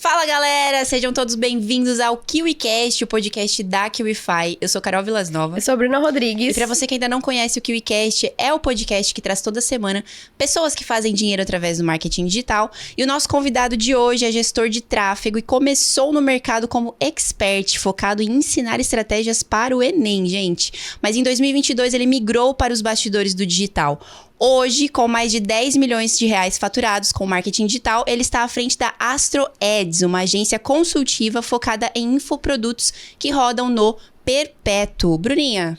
Fala galera, sejam todos bem-vindos ao KiwiCast, o podcast da KiwiFi. Eu sou Carol Vilas Nova. Eu sou Bruna Rodrigues. E pra você que ainda não conhece o KiwiCast, é o podcast que traz toda semana pessoas que fazem dinheiro através do marketing digital. E o nosso convidado de hoje é gestor de tráfego e começou no mercado como expert, focado em ensinar estratégias para o Enem, gente. Mas em 2022 ele migrou para os bastidores do digital. Hoje, com mais de 10 milhões de reais faturados com marketing digital, ele está à frente da Astro Ads, uma agência consultiva focada em infoprodutos que rodam no Perpétuo. Bruninha,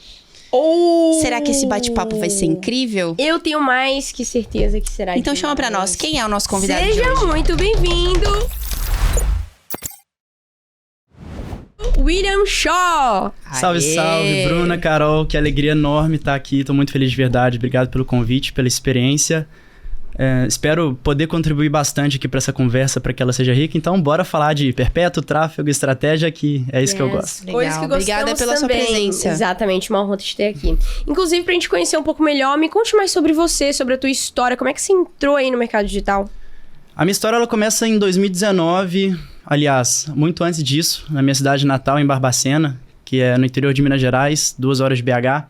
será que esse bate-papo vai ser incrível? Eu tenho mais que certeza que será. Então chama pra nós, quem é o nosso convidado de hoje? Seja muito bem-vindo, William Shaw. Salve, salve, Bruna, Carol, que alegria enorme estar aqui, tô muito feliz de verdade, obrigado pelo convite, pela experiência. Espero poder contribuir bastante aqui para essa conversa, para que ela seja rica. Então, bora falar de perpétuo, tráfego, estratégia, que é isso que eu gosto. Legal, Coisa que obrigada pela também. sua presença. Exatamente, uma honra te ter aqui. Inclusive, pra gente conhecer um pouco melhor, me conte mais sobre você, sobre a tua história, como é que você entrou aí no mercado digital? A minha história ela começa em 2019, aliás, muito antes disso, na minha cidade natal, em Barbacena, que é no interior de Minas Gerais, 2 horas de BH.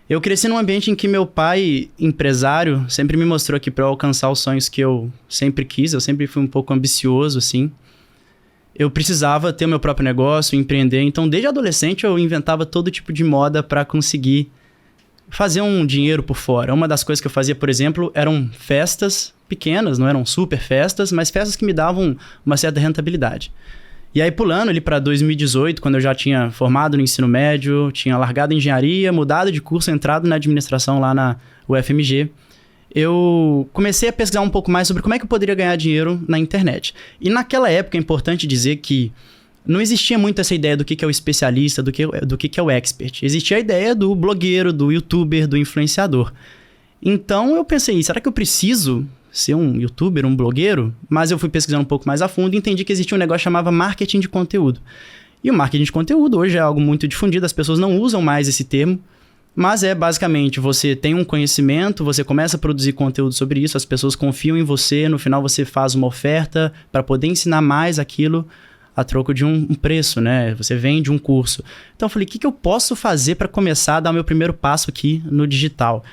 Eu cresci num ambiente em que meu pai, empresário, sempre me mostrou que para eu alcançar os sonhos que eu sempre quis, eu sempre fui um pouco ambicioso, assim, eu precisava ter o meu próprio negócio, empreender. Então, desde adolescente, eu inventava todo tipo de moda para conseguir fazer um dinheiro por fora. Uma das coisas que eu fazia, por exemplo, eram festas pequenas, não eram super festas, mas festas que me davam uma certa rentabilidade. E aí, pulando ali para 2018, quando eu já tinha formado no ensino médio, tinha largado a engenharia, mudado de curso, entrado na administração lá na UFMG, eu comecei a pesquisar um pouco mais sobre como é que eu poderia ganhar dinheiro na internet. E naquela época é importante dizer que não existia muito essa ideia do que é o especialista, do que é o expert. Existia a ideia do blogueiro, do youtuber, do influenciador. Então eu pensei, será que eu preciso ser um youtuber, um blogueiro? Mas eu fui pesquisando um pouco mais a fundo e entendi que existia um negócio chamado marketing de conteúdo. E o marketing de conteúdo hoje é algo muito difundido, as pessoas não usam mais esse termo, mas é basicamente, você tem um conhecimento, você começa a produzir conteúdo sobre isso, as pessoas confiam em você, no final você faz uma oferta para poder ensinar mais aquilo a troco de um preço, né? Você vende um curso. Então eu falei, o que eu posso fazer para começar a dar o meu primeiro passo aqui no digital?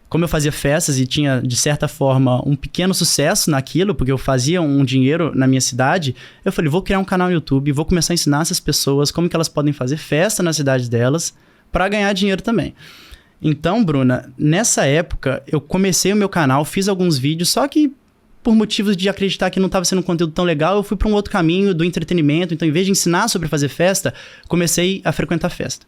Como eu fazia festas e tinha, de certa forma, um pequeno sucesso naquilo, porque eu fazia um dinheiro na minha cidade, eu falei, vou criar um canal no YouTube, vou começar a ensinar essas pessoas como que elas podem fazer festa na cidade delas para ganhar dinheiro também. Então, Bruna, nessa época, eu comecei o meu canal, fiz alguns vídeos, só que por motivos de acreditar que não estava sendo um conteúdo tão legal, eu fui para um outro caminho do entretenimento. Então, em vez de ensinar sobre fazer festa, comecei a frequentar festa.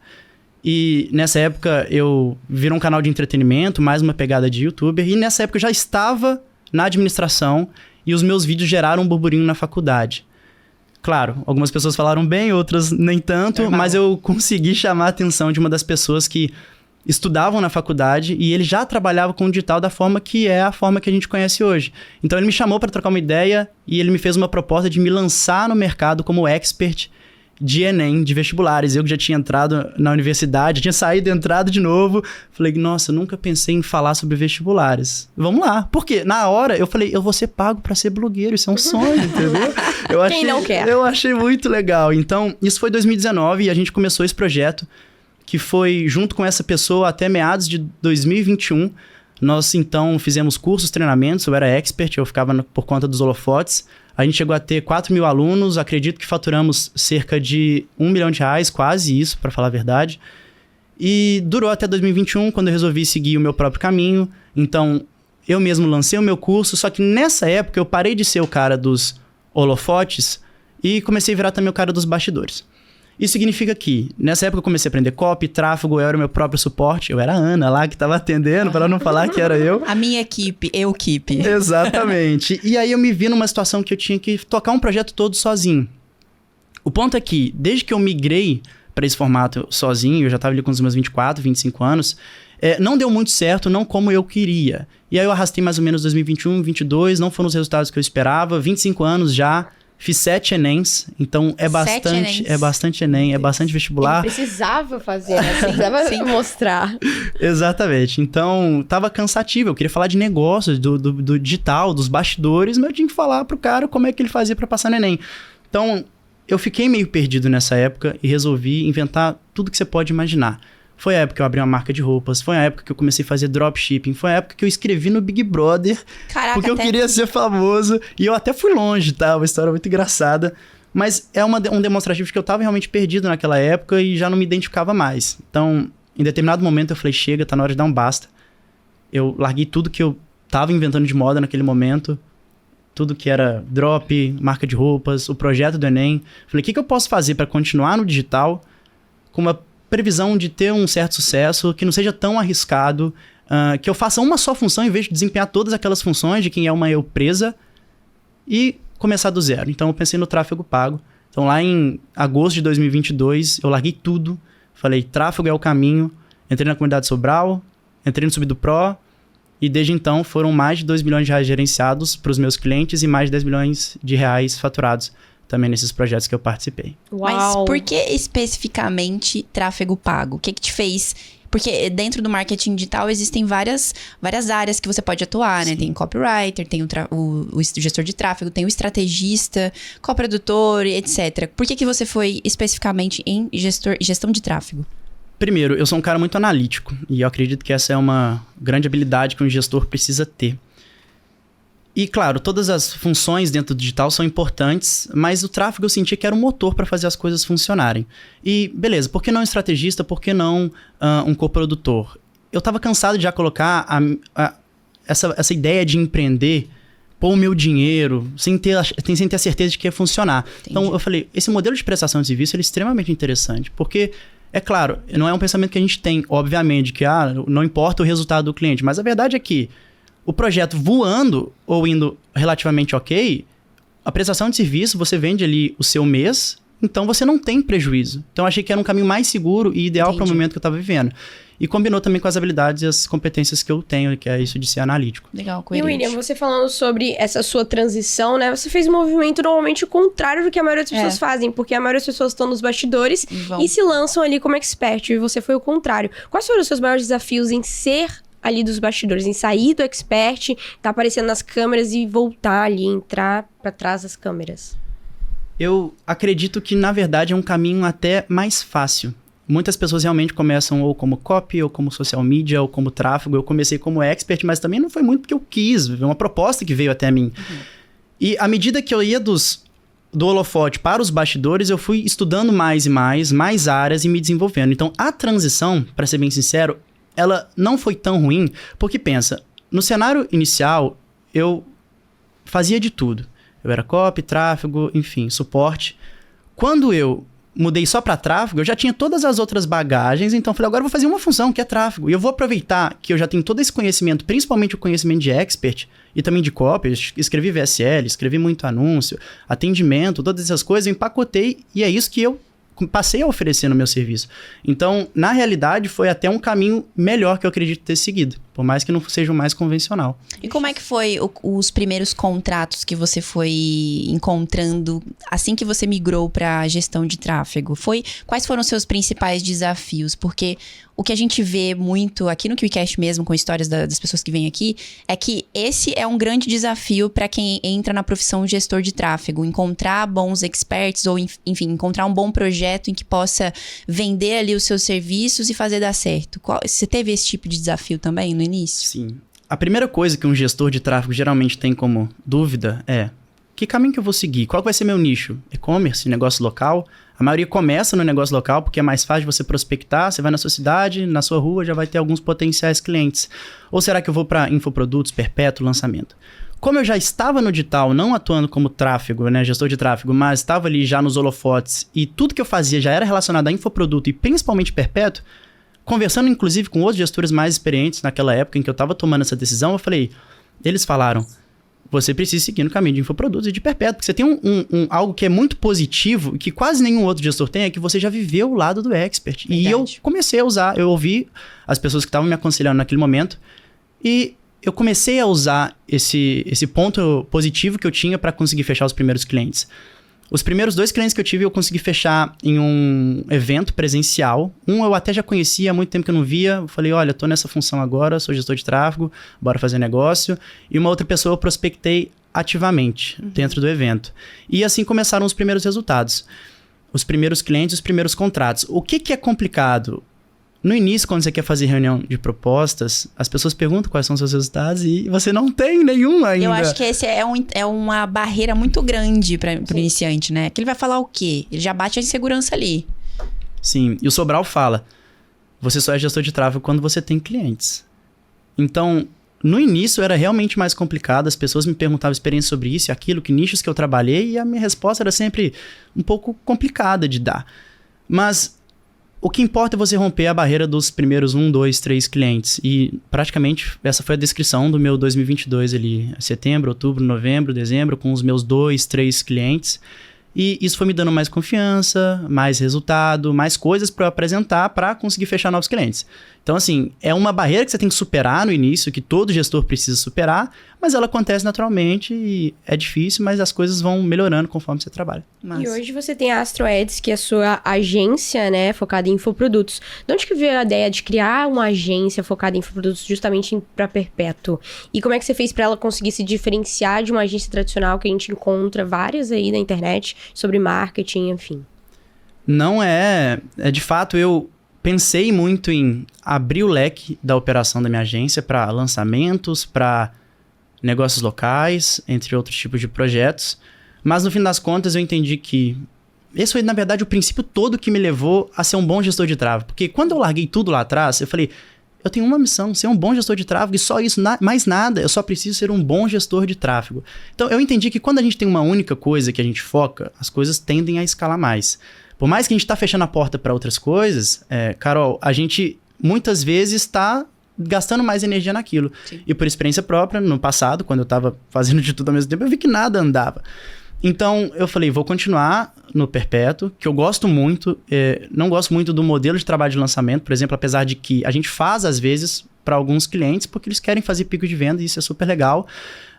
E nessa época, eu virei um canal de entretenimento, mais uma pegada de youtuber. E nessa época, eu já estava na administração e os meus vídeos geraram um burburinho na faculdade. Claro, algumas pessoas falaram bem, outras nem tanto, mas eu consegui chamar a atenção de uma das pessoas que estudavam na faculdade e ele já trabalhava com o digital da forma que é a forma que a gente conhece hoje. Então ele me chamou para trocar uma ideia e ele me fez uma proposta de me lançar no mercado como expert de Enem, de vestibulares. Eu que já tinha entrado na universidade, tinha saído e entrado de novo. Falei, nossa, eu nunca pensei em falar sobre vestibulares. Vamos lá. Por quê? Na hora eu falei, eu vou ser pago para ser blogueiro, isso é um sonho, entendeu? Quem não quer? Eu achei muito legal. Então, isso foi 2019 e a gente começou esse projeto, que foi junto com essa pessoa até meados de 2021. Nós, então, fizemos cursos, treinamentos, eu era expert, eu ficava por conta dos holofotes. A gente chegou a ter 4 mil alunos, acredito que faturamos cerca de R$1 milhão, quase isso, para falar a verdade. E durou até 2021, quando eu resolvi seguir o meu próprio caminho. Então, eu mesmo lancei o meu curso, só que nessa época eu parei de ser o cara dos holofotes e comecei a virar também o cara dos bastidores. Isso significa que, nessa época eu comecei a aprender copy, tráfego, eu era o meu próprio suporte. Eu era a Ana lá que estava atendendo, para não falar que era eu. A minha equipe, eu-keep. Exatamente. E aí eu me vi numa situação que eu tinha que tocar um projeto todo sozinho. O ponto é que, desde que eu migrei para esse formato sozinho, eu já estava ali com os meus 24, 25 anos, não deu muito certo, não como eu queria. E aí eu arrastei mais ou menos 2021, 2022, não foram os resultados que eu esperava, 25 anos já. Fiz 7 Enems, então é bastante Enem, é bastante vestibular. Ele precisava fazer, né? Precisava mostrar. Exatamente, então tava cansativo, eu queria falar de negócios, do digital, dos bastidores, mas eu tinha que falar pro cara como é que ele fazia para passar no Enem. Então, eu fiquei meio perdido nessa época e resolvi inventar tudo que você pode imaginar. Foi a época que eu abri uma marca de roupas, foi a época que eu comecei a fazer dropshipping, foi a época que eu escrevi no Big Brother, Caraca, porque eu queria ser famoso. E eu até fui longe, tá? Uma história muito engraçada. Mas é um demonstrativo de que eu tava realmente perdido naquela época e já não me identificava mais. Então, em determinado momento eu falei, chega, tá na hora de dar um basta. Eu larguei tudo que eu tava inventando de moda naquele momento, tudo que era drop, marca de roupas, o projeto do Enem. Falei, o que eu posso fazer para continuar no digital com uma previsão de ter um certo sucesso, que não seja tão arriscado, que eu faça uma só função em vez de desempenhar todas aquelas funções de quem é uma eu presa e começar do zero. Então eu pensei no tráfego pago. Então lá em agosto de 2022 eu larguei tudo, falei tráfego é o caminho, entrei na comunidade Sobral, entrei no Subido Pro e desde então foram mais de 2 milhões de reais gerenciados para os meus clientes e mais de 10 milhões de reais faturados também nesses projetos que eu participei. Uau. Mas por que especificamente tráfego pago? O que te fez? Porque dentro do marketing digital existem várias áreas que você pode atuar, né? Sim. Tem o copywriter, tem o gestor de tráfego, tem o estrategista, coprodutor, etc. Por que você foi especificamente em gestão de tráfego? Primeiro, eu sou um cara muito analítico e eu acredito que essa é uma grande habilidade que um gestor precisa ter. E, claro, todas as funções dentro do digital são importantes, mas o tráfego eu sentia que era um motor para fazer as coisas funcionarem. E, beleza, por que não um estrategista? Por que não um coprodutor? Eu estava cansado de já colocar essa ideia de empreender, pôr o meu dinheiro, sem ter a certeza de que ia funcionar. Entendi. Então, eu falei, esse modelo de prestação de serviço ele é extremamente interessante, porque... É claro, não é um pensamento que a gente tem, obviamente, que não importa o resultado do cliente, mas a verdade é que o projeto voando ou indo relativamente ok, a prestação de serviço, você vende ali o seu mês, então você não tem prejuízo. Então eu achei que era um caminho mais seguro e ideal para o momento que eu estava vivendo. E combinou também com as habilidades e as competências que eu tenho, que é isso de ser analítico. Legal, E coerente. William, você falando sobre essa sua transição, né? Você fez um movimento normalmente o contrário do que a maioria das pessoas fazem, porque a maioria das pessoas estão nos bastidores e se lançam ali como expert, e você foi o contrário. Quais foram os seus maiores desafios em ser ali dos bastidores, em sair do expert, tá aparecendo nas câmeras e voltar ali, entrar pra trás das câmeras? Eu acredito que, na verdade, é um caminho até mais fácil. Muitas pessoas realmente começam ou como copy, ou como social media, ou como tráfego. Eu comecei como expert, mas também não foi muito porque eu quis. Foi uma proposta que veio até mim. Uhum. E à medida que eu ia do holofote para os bastidores, eu fui estudando mais e mais áreas e me desenvolvendo. Então, a transição, para ser bem sincero, ela não foi tão ruim, porque pensa, no cenário inicial, eu fazia de tudo. Eu era copy, tráfego, enfim, suporte. Quando eu mudei só para tráfego, eu já tinha todas as outras bagagens, então falei, agora eu vou fazer uma função, que é tráfego. E eu vou aproveitar que eu já tenho todo esse conhecimento, principalmente o conhecimento de expert e também de copy. Eu escrevi VSL, escrevi muito anúncio, atendimento, todas essas coisas, eu empacotei e é isso que eu passei a oferecer no meu serviço. Então, na realidade, foi até um caminho melhor que eu acredito ter seguido, por mais que não seja o mais convencional. E como é que foi os primeiros contratos que você foi encontrando assim que você migrou para a gestão de tráfego? Quais foram os seus principais desafios? Porque o que a gente vê muito aqui no KiwiCast mesmo, com histórias das pessoas que vêm aqui, é que esse é um grande desafio para quem entra na profissão gestor de tráfego. Encontrar bons experts ou, enfim, encontrar um bom projeto em que possa vender ali os seus serviços e fazer dar certo. Você teve esse tipo de desafio também no início? Sim. A primeira coisa que um gestor de tráfego geralmente tem como dúvida é: que caminho que eu vou seguir? Qual vai ser meu nicho? E-commerce, negócio local? A maioria começa no negócio local porque é mais fácil de você prospectar. Você vai na sua cidade, na sua rua, já vai ter alguns potenciais clientes. Ou será que eu vou para infoprodutos, perpétuo, lançamento? Como eu já estava no digital, não atuando como tráfego, né, gestor de tráfego, mas estava ali já nos holofotes e tudo que eu fazia já era relacionado a infoproduto e principalmente perpétuo, conversando inclusive com outros gestores mais experientes naquela época em que eu estava tomando essa decisão, eu falei, eles falaram, você precisa seguir no caminho de infoprodutos e de perpétuo, porque você tem algo que é muito positivo e que quase nenhum outro gestor tem, é que você já viveu o lado do expert. Verdade. E eu comecei a usar, eu ouvi as pessoas que estavam me aconselhando naquele momento e eu comecei a usar esse ponto positivo que eu tinha para conseguir fechar os primeiros clientes. Os primeiros 2 clientes que eu tive, eu consegui fechar em um evento presencial. Um eu até já conhecia, há muito tempo que eu não via. Eu falei, olha, tô nessa função agora, sou gestor de tráfego, bora fazer negócio. E uma outra pessoa eu prospectei ativamente dentro do evento. E assim começaram os primeiros resultados. Os primeiros clientes, os primeiros contratos. O que é complicado? No início, quando você quer fazer reunião de propostas, as pessoas perguntam quais são os seus resultados e você não tem nenhum ainda. Eu acho que esse é uma barreira muito grande para o iniciante, né? Que ele vai falar o quê? Ele já bate a insegurança ali. Sim, e o Sobral fala, você só é gestor de tráfego quando você tem clientes. Então, no início era realmente mais complicado, as pessoas me perguntavam experiência sobre isso e aquilo, que nichos que eu trabalhei, e a minha resposta era sempre um pouco complicada de dar. Mas o que importa é você romper a barreira dos primeiros 1, 2, 3 clientes. E praticamente essa foi a descrição do meu 2022 ali, setembro, outubro, novembro, dezembro, com os meus 2, 3 clientes. E isso foi me dando mais confiança, mais resultado, mais coisas para eu apresentar para conseguir fechar novos clientes. Então, assim, é uma barreira que você tem que superar no início, que todo gestor precisa superar, mas ela acontece naturalmente e é difícil, mas as coisas vão melhorando conforme você trabalha. Massa. E hoje você tem a Astro Ads, que é a sua agência, né, focada em infoprodutos. De onde que veio a ideia de criar uma agência focada em infoprodutos justamente para Perpétuo? E como é que você fez para ela conseguir se diferenciar de uma agência tradicional que a gente encontra várias aí na internet sobre marketing, enfim? Não é de fato, eu pensei muito em abrir o leque da operação da minha agência para lançamentos, para negócios locais, entre outros tipos de projetos. Mas no fim das contas eu entendi que esse foi, na verdade, o princípio todo que me levou a ser um bom gestor de tráfego. Porque quando eu larguei tudo lá atrás, eu falei, eu tenho uma missão, ser um bom gestor de tráfego e só isso, mais nada, eu só preciso ser um bom gestor de tráfego. Então eu entendi que quando a gente tem uma única coisa que a gente foca, as coisas tendem a escalar mais. Por mais que a gente tá fechando a porta para outras coisas, Carol, a gente muitas vezes está gastando mais energia naquilo. Sim. E por experiência própria, no passado, quando eu tava fazendo de tudo ao mesmo tempo, eu vi que nada andava. Então, eu falei, vou continuar no Perpétuo, que eu gosto muito, não gosto muito do modelo de trabalho de lançamento, por exemplo, apesar de que a gente faz, às vezes, para alguns clientes, porque eles querem fazer pico de venda e isso é super legal.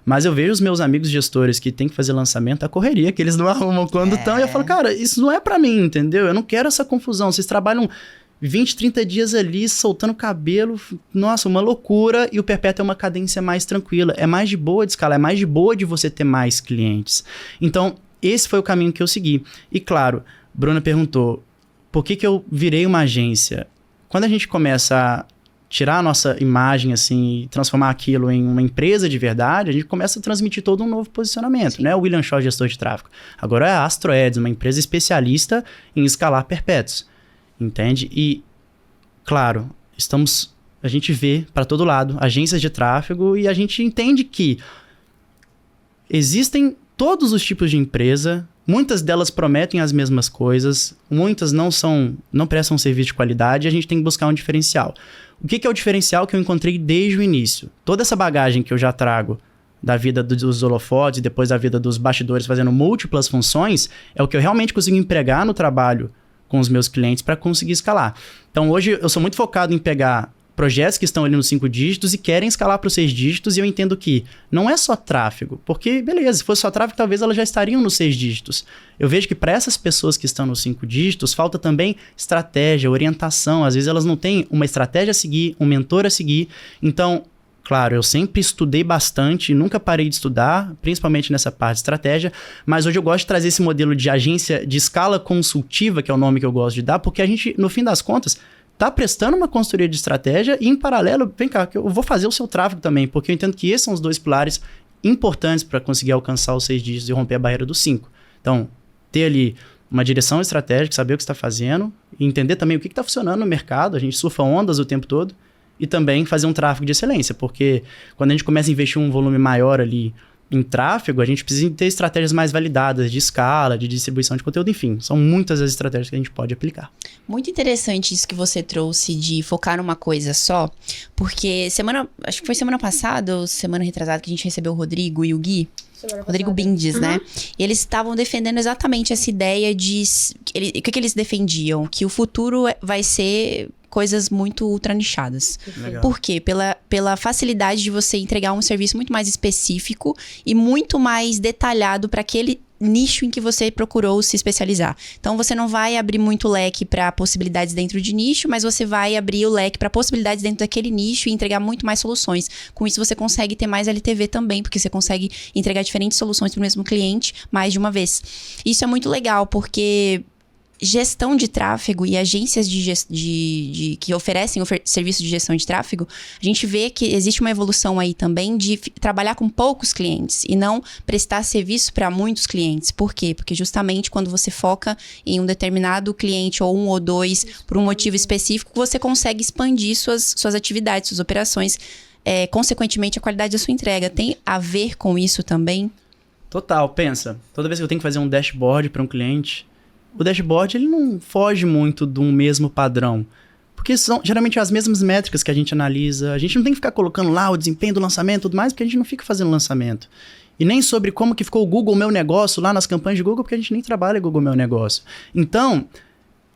Mas eu vejo os meus amigos gestores que têm que fazer lançamento, a correria que eles não arrumam quando estão. E eu falo, cara, isso não é pra mim, entendeu? Eu não quero essa confusão. Vocês trabalham 20, 30 dias ali, soltando cabelo. Nossa, uma loucura. E o Perpétuo é uma cadência mais tranquila. É mais de boa de escalar, é mais de boa de você ter mais clientes. Então, esse foi o caminho que eu segui. E claro, Bruna perguntou, por que eu virei uma agência? Quando a gente começa a tirar a nossa imagem, assim, e transformar aquilo em uma empresa de verdade, a gente começa a transmitir todo um novo posicionamento, né? O William Shaw, gestor de tráfego. Agora é a Astro Ads, uma empresa especialista em escalar perpétuos, entende? E, claro, a gente vê para todo lado agências de tráfego e a gente entende que existem todos os tipos de empresa, muitas delas prometem as mesmas coisas, muitas não prestam serviço de qualidade e a gente tem que buscar um diferencial. O que é o diferencial que eu encontrei desde o início? Toda essa bagagem que eu já trago da vida dos holofotes e depois da vida dos bastidores fazendo múltiplas funções, é o que eu realmente consigo empregar no trabalho com os meus clientes para conseguir escalar. Então hoje eu sou muito focado em pegar projetos que estão ali nos 5 dígitos e querem escalar para os 6 dígitos e eu entendo que não é só tráfego, porque beleza, se fosse só tráfego talvez elas já estariam nos 6 dígitos. Eu vejo que para essas pessoas que estão nos 5 dígitos falta também estratégia, orientação, às vezes elas não têm uma estratégia a seguir, um mentor a seguir. Então, claro, eu sempre estudei bastante, nunca parei de estudar, principalmente nessa parte de estratégia, mas hoje eu gosto de trazer esse modelo de agência de escala consultiva, que é o nome que eu gosto de dar, porque a gente, no fim das contas, tá prestando uma consultoria de estratégia e, em paralelo, vem cá, que eu vou fazer o seu tráfego também, porque eu entendo que esses são os 2 pilares importantes para conseguir alcançar os 6 dígitos e romper a barreira dos 5. Então, ter ali uma direção estratégica, saber o que você está fazendo, e entender também o que está funcionando no mercado, a gente surfa ondas o tempo todo, e também fazer um tráfego de excelência, porque quando a gente começa a investir um volume maior ali em tráfego, a gente precisa ter estratégias mais validadas de escala, de distribuição de conteúdo, enfim. São muitas as estratégias que a gente pode aplicar. Muito interessante isso que você trouxe de focar numa coisa só, porque acho que foi semana passada ou semana retrasada que a gente recebeu o Rodrigo e o Gui. Rodrigo Bindes, né? E eles estavam defendendo exatamente essa ideia de... O que eles defendiam? Que o futuro vai ser coisas muito ultra nichadas. Legal. Por quê? Pela facilidade de você entregar um serviço muito mais específico e muito mais detalhado para aquele nicho em que você procurou se especializar. Então, você não vai abrir muito leque para possibilidades dentro de nicho, mas você vai abrir o leque para possibilidades dentro daquele nicho e entregar muito mais soluções. Com isso, você consegue ter mais LTV também, porque você consegue entregar diferentes soluções para o mesmo cliente mais de uma vez. Isso é muito legal, porque gestão de tráfego e agências que oferecem serviço de gestão de tráfego, a gente vê que existe uma evolução aí também de trabalhar com poucos clientes e não prestar serviço para muitos clientes. Por quê? Porque justamente quando você foca em um determinado cliente ou um ou dois por um motivo específico, você consegue expandir suas atividades, suas operações. Consequentemente, a qualidade da sua entrega tem a ver com isso também? Total, pensa. Toda vez que eu tenho que fazer um dashboard para um cliente, o dashboard ele não foge muito de um mesmo padrão. Porque são geralmente as mesmas métricas que a gente analisa. A gente não tem que ficar colocando lá o desempenho do lançamento e tudo mais, porque a gente não fica fazendo lançamento. E nem sobre como que ficou o Google Meu Negócio lá nas campanhas de Google, porque a gente nem trabalha Google Meu Negócio. Então,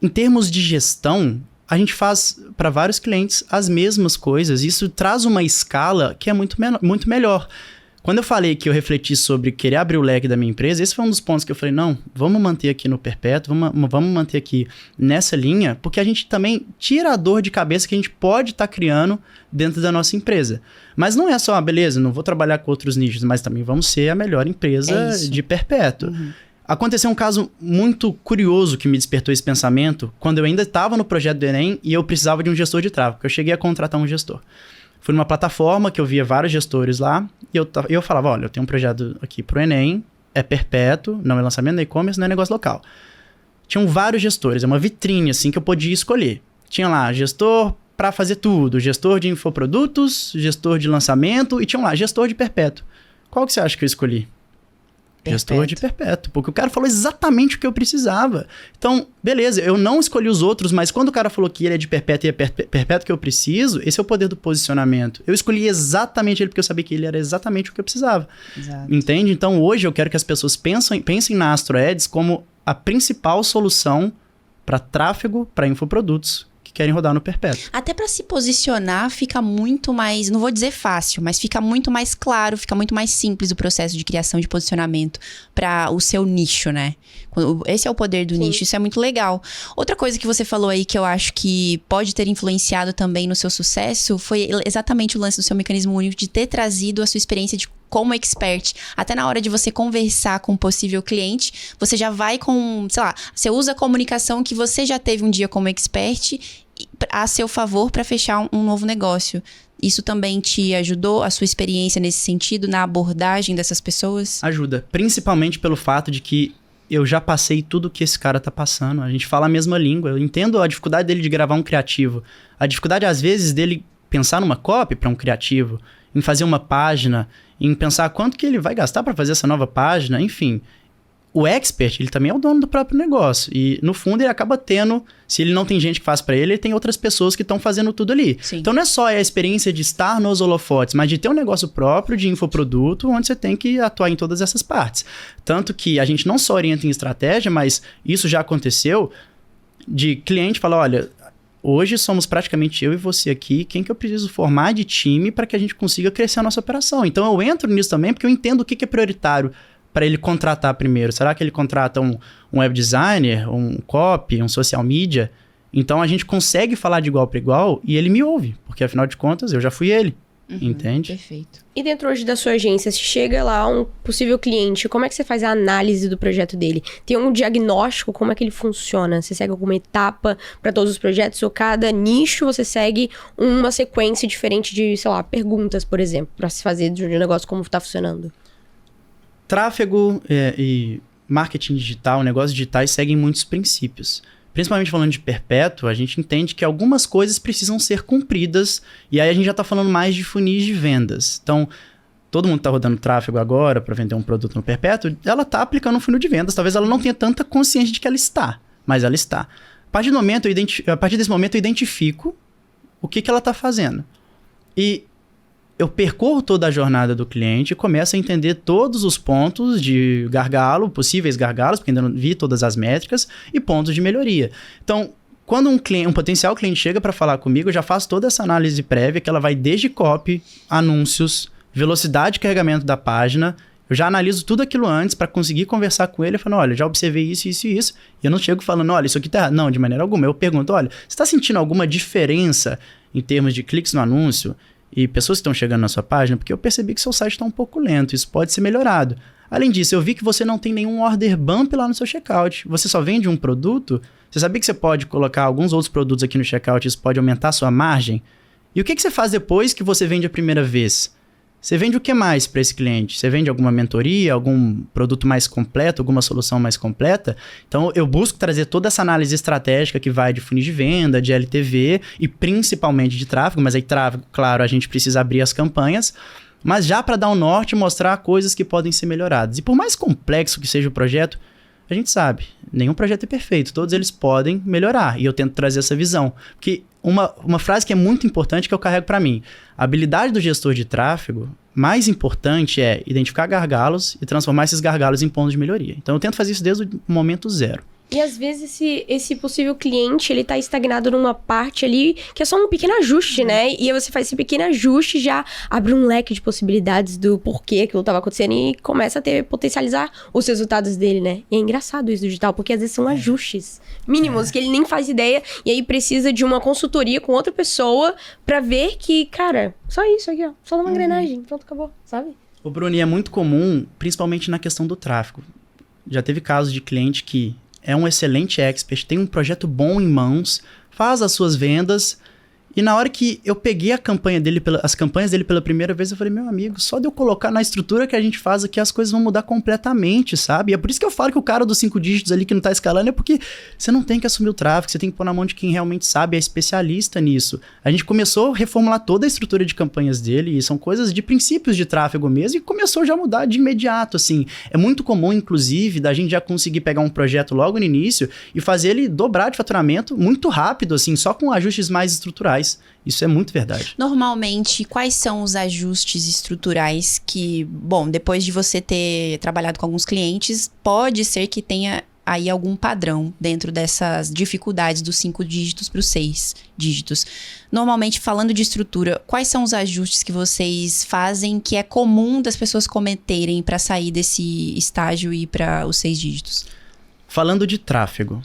em termos de gestão, a gente faz para vários clientes as mesmas coisas. Isso traz uma escala que é muito melhor. Quando eu falei que eu refleti sobre querer abrir o leque da minha empresa, esse foi um dos pontos que eu falei, não, vamos manter aqui no perpétuo, vamos manter aqui nessa linha, porque a gente também tira a dor de cabeça que a gente pode estar criando dentro da nossa empresa. Mas não é só, beleza, não vou trabalhar com outros nichos, mas também vamos ser a melhor empresa de perpétuo. Uhum. Aconteceu um caso muito curioso que me despertou esse pensamento, quando eu ainda estava no projeto do Enem e eu precisava de um gestor de tráfego, eu cheguei a contratar um gestor. Fui numa plataforma que eu via vários gestores lá e eu falava, olha, eu tenho um projeto aqui pro Enem, é perpétuo, não é lançamento, não é e-commerce, não é negócio local. Tinham vários gestores, é uma vitrine assim que eu podia escolher. Tinha lá gestor para fazer tudo, gestor de infoprodutos, gestor de lançamento e tinha lá gestor de perpétuo. Qual que você acha que eu escolhi? Gestor de perpétuo, porque o cara falou exatamente o que eu precisava. Então, beleza, eu não escolhi os outros, mas quando o cara falou que ele é de perpétuo e é perpétuo que eu preciso, esse é o poder do posicionamento. Eu escolhi exatamente ele porque eu sabia que ele era exatamente o que eu precisava. Exato. Entende? Então, hoje eu quero que as pessoas pensem na Astro Ads como a principal solução para tráfego, para infoprodutos que querem rodar no perpétuo. Até para se posicionar fica muito mais, não vou dizer fácil, mas fica muito mais claro, fica muito mais simples o processo de criação de posicionamento para o seu nicho, né? Esse é o poder do nicho, isso é muito legal. Outra coisa que você falou aí que eu acho que pode ter influenciado também no seu sucesso foi exatamente o lance do seu mecanismo único de ter trazido a sua experiência como expert. Até na hora de você conversar com um possível cliente, você já vai com, sei lá, você usa a comunicação que você já teve um dia como expert a seu favor para fechar um novo negócio. Isso também te ajudou, a sua experiência nesse sentido, na abordagem dessas pessoas? Ajuda, principalmente pelo fato de que eu já passei tudo que esse cara tá passando. A gente fala a mesma língua. Eu entendo a dificuldade dele de gravar um criativo. A dificuldade, às vezes, dele pensar numa copy para um criativo, em fazer uma página, em pensar quanto que ele vai gastar para fazer essa nova página, enfim. O expert, ele também é o dono do próprio negócio. E, no fundo, ele acaba tendo... Se ele não tem gente que faz para ele tem outras pessoas que estão fazendo tudo ali. Sim. Então, não é só a experiência de estar nos holofotes, mas de ter um negócio próprio de infoproduto, onde você tem que atuar em todas essas partes. Tanto que a gente não só orienta em estratégia, mas isso já aconteceu de cliente falar, olha... Hoje somos praticamente eu e você aqui, quem que eu preciso formar de time para que a gente consiga crescer a nossa operação. Então eu entro nisso também porque eu entendo o que é prioritário para ele contratar primeiro. Será que ele contrata um web designer, um copy, um social media? Então a gente consegue falar de igual para igual e ele me ouve, porque afinal de contas eu já fui ele. Entende? Perfeito. E dentro hoje da sua agência, se chega lá um possível cliente, como é que você faz a análise do projeto dele? Tem um diagnóstico, como é que ele funciona? Você segue alguma etapa para todos os projetos? Ou cada nicho você segue uma sequência diferente de, sei lá, perguntas, por exemplo, para se fazer de um negócio como está funcionando? Tráfego e marketing digital, negócios digitais seguem muitos princípios. Principalmente falando de perpétuo, a gente entende que algumas coisas precisam ser cumpridas e aí a gente já está falando mais de funis de vendas. Então, todo mundo está rodando tráfego agora para vender um produto no perpétuo, ela está aplicando um funil de vendas. Talvez ela não tenha tanta consciência de que ela está, mas ela está. A partir desse momento, eu identifico o que ela está fazendo. E eu percorro toda a jornada do cliente e começo a entender todos os pontos de gargalo, possíveis gargalos, porque ainda não vi todas as métricas, e pontos de melhoria. Então, quando um potencial cliente chega para falar comigo, eu já faço toda essa análise prévia, que ela vai desde copy, anúncios, velocidade de carregamento da página, Eu já analiso tudo aquilo antes para conseguir conversar com ele, falando, olha, já observei isso, isso e isso. E eu não chego falando, olha, isso aqui tá errado. Não, de maneira alguma. Eu pergunto, olha, você está sentindo alguma diferença em termos de cliques no anúncio e pessoas que estão chegando na sua página? Porque eu percebi que seu site está um pouco lento, isso pode ser melhorado. Além disso, eu vi que você não tem nenhum order bump lá no seu checkout. Você só vende um produto. Você sabia que você pode colocar alguns outros produtos aqui no checkout e isso pode aumentar a sua margem? E o que você faz depois que você vende a primeira vez? Você vende o que mais para esse cliente? Você vende alguma mentoria, algum produto mais completo, alguma solução mais completa? Então, eu busco trazer toda essa análise estratégica que vai de funis de venda, de LTV e principalmente de tráfego. Mas aí, tráfego, claro, a gente precisa abrir as campanhas. Mas já para dar um norte e mostrar coisas que podem ser melhoradas. E por mais complexo que seja o projeto, a gente sabe, nenhum projeto é perfeito. Todos eles podem melhorar. E eu tento trazer essa visão. Porque uma frase que é muito importante que eu carrego para mim. A habilidade do gestor de tráfego mais importante é identificar gargalos e transformar esses gargalos em pontos de melhoria. Então eu tento fazer isso desde o momento zero. E às vezes esse possível cliente, ele tá estagnado numa parte ali que é só um pequeno ajuste, né? E aí você faz esse pequeno ajuste, já abre um leque de possibilidades do porquê aquilo tava acontecendo e começa a potencializar os resultados dele, né? E é engraçado isso do digital, porque às vezes são ajustes mínimos que ele nem faz ideia e aí precisa de uma consultoria com outra pessoa pra ver que, cara, só isso aqui, ó. Só dá uma engrenagem, pronto, acabou, sabe? O Bruni, é muito comum, principalmente na questão do tráfego. Já teve casos de cliente que é um excelente expert, tem um projeto bom em mãos, faz as suas vendas. E na hora que eu peguei as campanhas dele pela primeira vez, eu falei, meu amigo, só de eu colocar na estrutura que a gente faz aqui, as coisas vão mudar completamente, sabe? E é por isso que eu falo que o cara dos 5 dígitos ali que não tá escalando é porque você não tem que assumir o tráfego, você tem que pôr na mão de quem realmente sabe, é especialista nisso. A gente começou a reformular toda a estrutura de campanhas dele, e são coisas de princípios de tráfego mesmo, e começou já a mudar de imediato, assim. É muito comum, inclusive, da gente já conseguir pegar um projeto logo no início e fazer ele dobrar de faturamento muito rápido, assim, só com ajustes mais estruturais. Isso é muito verdade. Normalmente, quais são os ajustes estruturais que, bom, depois de você ter trabalhado com alguns clientes, pode ser que tenha aí algum padrão dentro dessas dificuldades dos 5 dígitos para os 6 dígitos. Normalmente, falando de estrutura, quais são os ajustes que vocês fazem que é comum das pessoas cometerem para sair desse estágio e ir para os 6 dígitos? Falando de tráfego,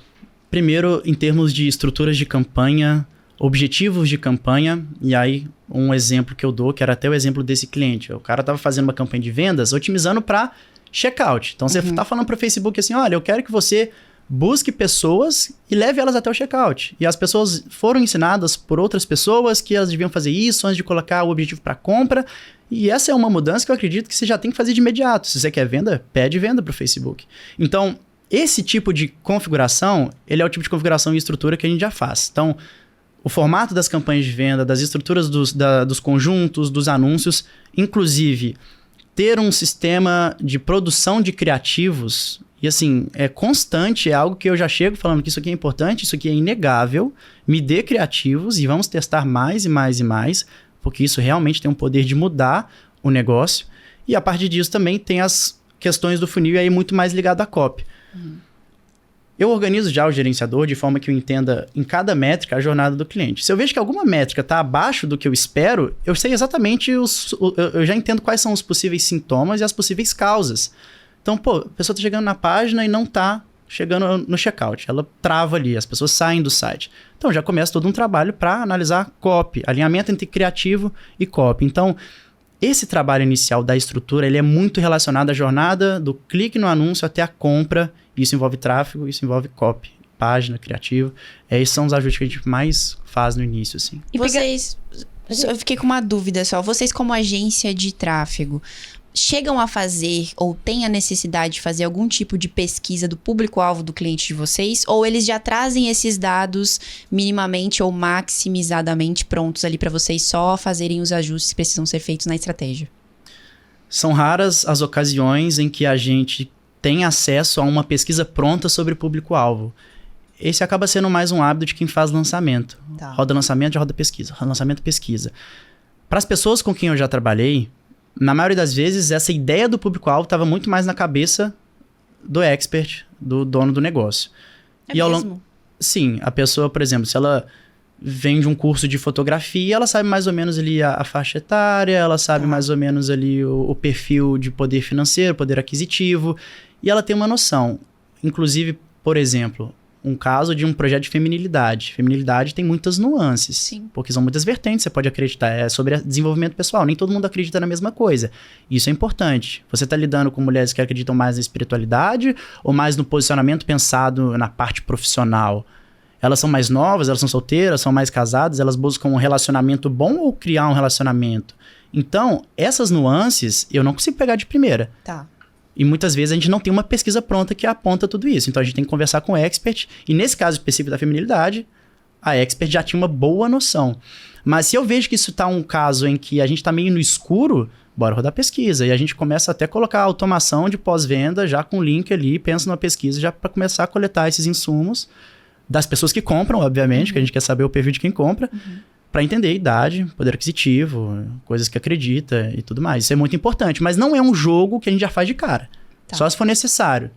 primeiro, em termos de estruturas de campanha, objetivos de campanha, e aí um exemplo que eu dou, que era até o exemplo desse cliente. O cara estava fazendo uma campanha de vendas, otimizando para checkout. Então você está falando para o Facebook assim, olha, eu quero que você busque pessoas e leve elas até o checkout. E as pessoas foram ensinadas por outras pessoas que elas deviam fazer isso antes de colocar o objetivo para compra. E essa é uma mudança que eu acredito que você já tem que fazer de imediato. Se você quer venda, pede venda para o Facebook. Então, esse tipo de configuração, ele é o tipo de configuração e estrutura que a gente já faz. Então, o formato das campanhas de venda, das estruturas dos conjuntos, dos anúncios, inclusive ter um sistema de produção de criativos, e assim, é constante, é algo que eu já chego falando que isso aqui é importante, isso aqui é inegável, me dê criativos e vamos testar mais e mais e mais, porque isso realmente tem um poder de mudar o negócio. E a partir disso também tem as questões do funil aí muito mais ligado à copy. Eu organizo já o gerenciador de forma que eu entenda em cada métrica a jornada do cliente. Se eu vejo que alguma métrica está abaixo do que eu espero, eu sei exatamente, eu já entendo quais são os possíveis sintomas e as possíveis causas. Então, pô, a pessoa está chegando na página e não está chegando no checkout. Ela trava ali, as pessoas saem do site. Então, já começa todo um trabalho para analisar copy, alinhamento entre criativo e copy. Então, esse trabalho inicial da estrutura, ele é muito relacionado à jornada do clique no anúncio até a compra. Isso envolve tráfego, isso envolve copy, página, criativo. Esses são os ajustes que a gente mais faz no início, assim. E vocês... Eu fiquei com uma dúvida só. Vocês, como agência de tráfego, chegam a fazer ou têm a necessidade de fazer algum tipo de pesquisa do público-alvo do cliente de vocês? Ou eles já trazem esses dados minimamente ou maximizadamente prontos ali para vocês só fazerem os ajustes que precisam ser feitos na estratégia? São raras as ocasiões em que a gente tem acesso a uma pesquisa pronta sobre o público-alvo. Esse acaba sendo mais um hábito de quem faz lançamento. Tá. Roda lançamento, roda pesquisa. Lançamento, pesquisa. Para as pessoas com quem eu já trabalhei, na maioria das vezes, essa ideia do público-alvo estava muito mais na cabeça do expert, do dono do negócio. É mesmo? Sim, a pessoa, por exemplo, se ela vem de um curso de fotografia, ela sabe mais ou menos ali a faixa etária, ela sabe mais ou menos ali o perfil de poder financeiro, poder aquisitivo, e ela tem uma noção. Inclusive, por exemplo, um caso de um projeto de feminilidade. Feminilidade tem muitas nuances, Sim. porque são muitas vertentes, você pode acreditar, é sobre desenvolvimento pessoal, nem todo mundo acredita na mesma coisa. Isso é importante. Você está lidando com mulheres que acreditam mais na espiritualidade ou mais no posicionamento pensado na parte profissional? Elas são mais novas, elas são solteiras, são mais casadas, elas buscam um relacionamento bom ou criar um relacionamento? Então, essas nuances eu não consigo pegar de primeira. Tá. E muitas vezes a gente não tem uma pesquisa pronta que aponta tudo isso. Então a gente tem que conversar com o expert. E nesse caso específico da feminilidade, a expert já tinha uma boa noção. Mas se eu vejo que isso tá um caso em que a gente tá meio no escuro, bora rodar pesquisa. E a gente começa até a colocar a automação de pós-venda já com link ali, pensa numa pesquisa já para começar a coletar esses insumos das pessoas que compram, obviamente, que a gente quer saber o perfil de quem compra, para entender a idade, poder aquisitivo, coisas que acredita e tudo mais. Isso é muito importante, mas não é um jogo que a gente já faz de cara. Tá. Só se for necessário.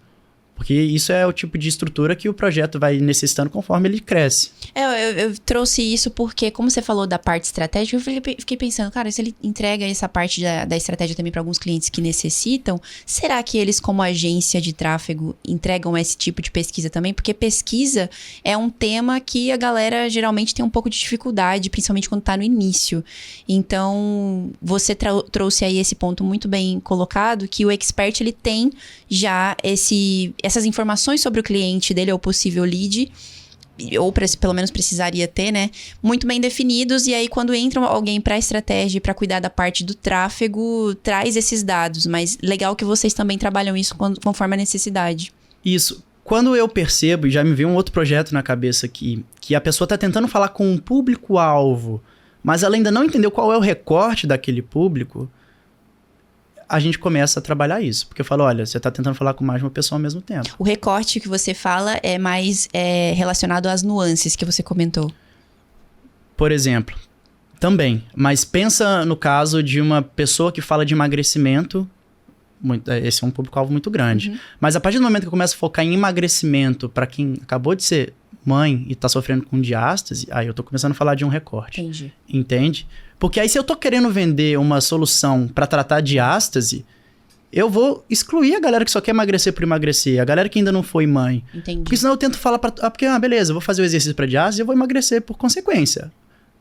Porque isso é o tipo de estrutura que o projeto vai necessitando conforme ele cresce. Eu trouxe isso porque, como você falou da parte estratégica, eu fiquei pensando, cara, se ele entrega essa parte da estratégia também para alguns clientes que necessitam, será que eles, como agência de tráfego, entregam esse tipo de pesquisa também? Porque pesquisa é um tema que a galera geralmente tem um pouco de dificuldade, principalmente quando tá no início. Então, você trouxe aí esse ponto muito bem colocado, que o expert, ele tem já essas informações sobre o cliente dele, ou possível lead, ou pelo menos precisaria ter, né? Muito bem definidos. E aí, quando entra alguém para a estratégia, para cuidar da parte do tráfego, traz esses dados. Mas legal que vocês também trabalham isso conforme a necessidade. Isso. Quando eu percebo, e já me veio um outro projeto na cabeça aqui, que a pessoa está tentando falar com um público-alvo, mas ela ainda não entendeu qual é o recorte daquele público, a gente começa a trabalhar isso. Porque eu falo, olha, você está tentando falar com mais de uma pessoa ao mesmo tempo. O recorte que você fala é mais relacionado às nuances que você comentou. Por exemplo, também. Mas pensa no caso de uma pessoa que fala de emagrecimento. Esse é um público-alvo muito grande. Mas a partir do momento que eu começo a focar em emagrecimento para quem acabou de ser mãe e está sofrendo com diástase, aí eu estou começando a falar de um recorte. Entendi. Entende? Porque aí se eu tô querendo vender uma solução para tratar diástase, eu vou excluir a galera que só quer emagrecer por emagrecer, a galera que ainda não foi mãe. Entendi. Porque senão eu tento falar beleza, eu vou fazer o exercício para diástase e eu vou emagrecer por consequência.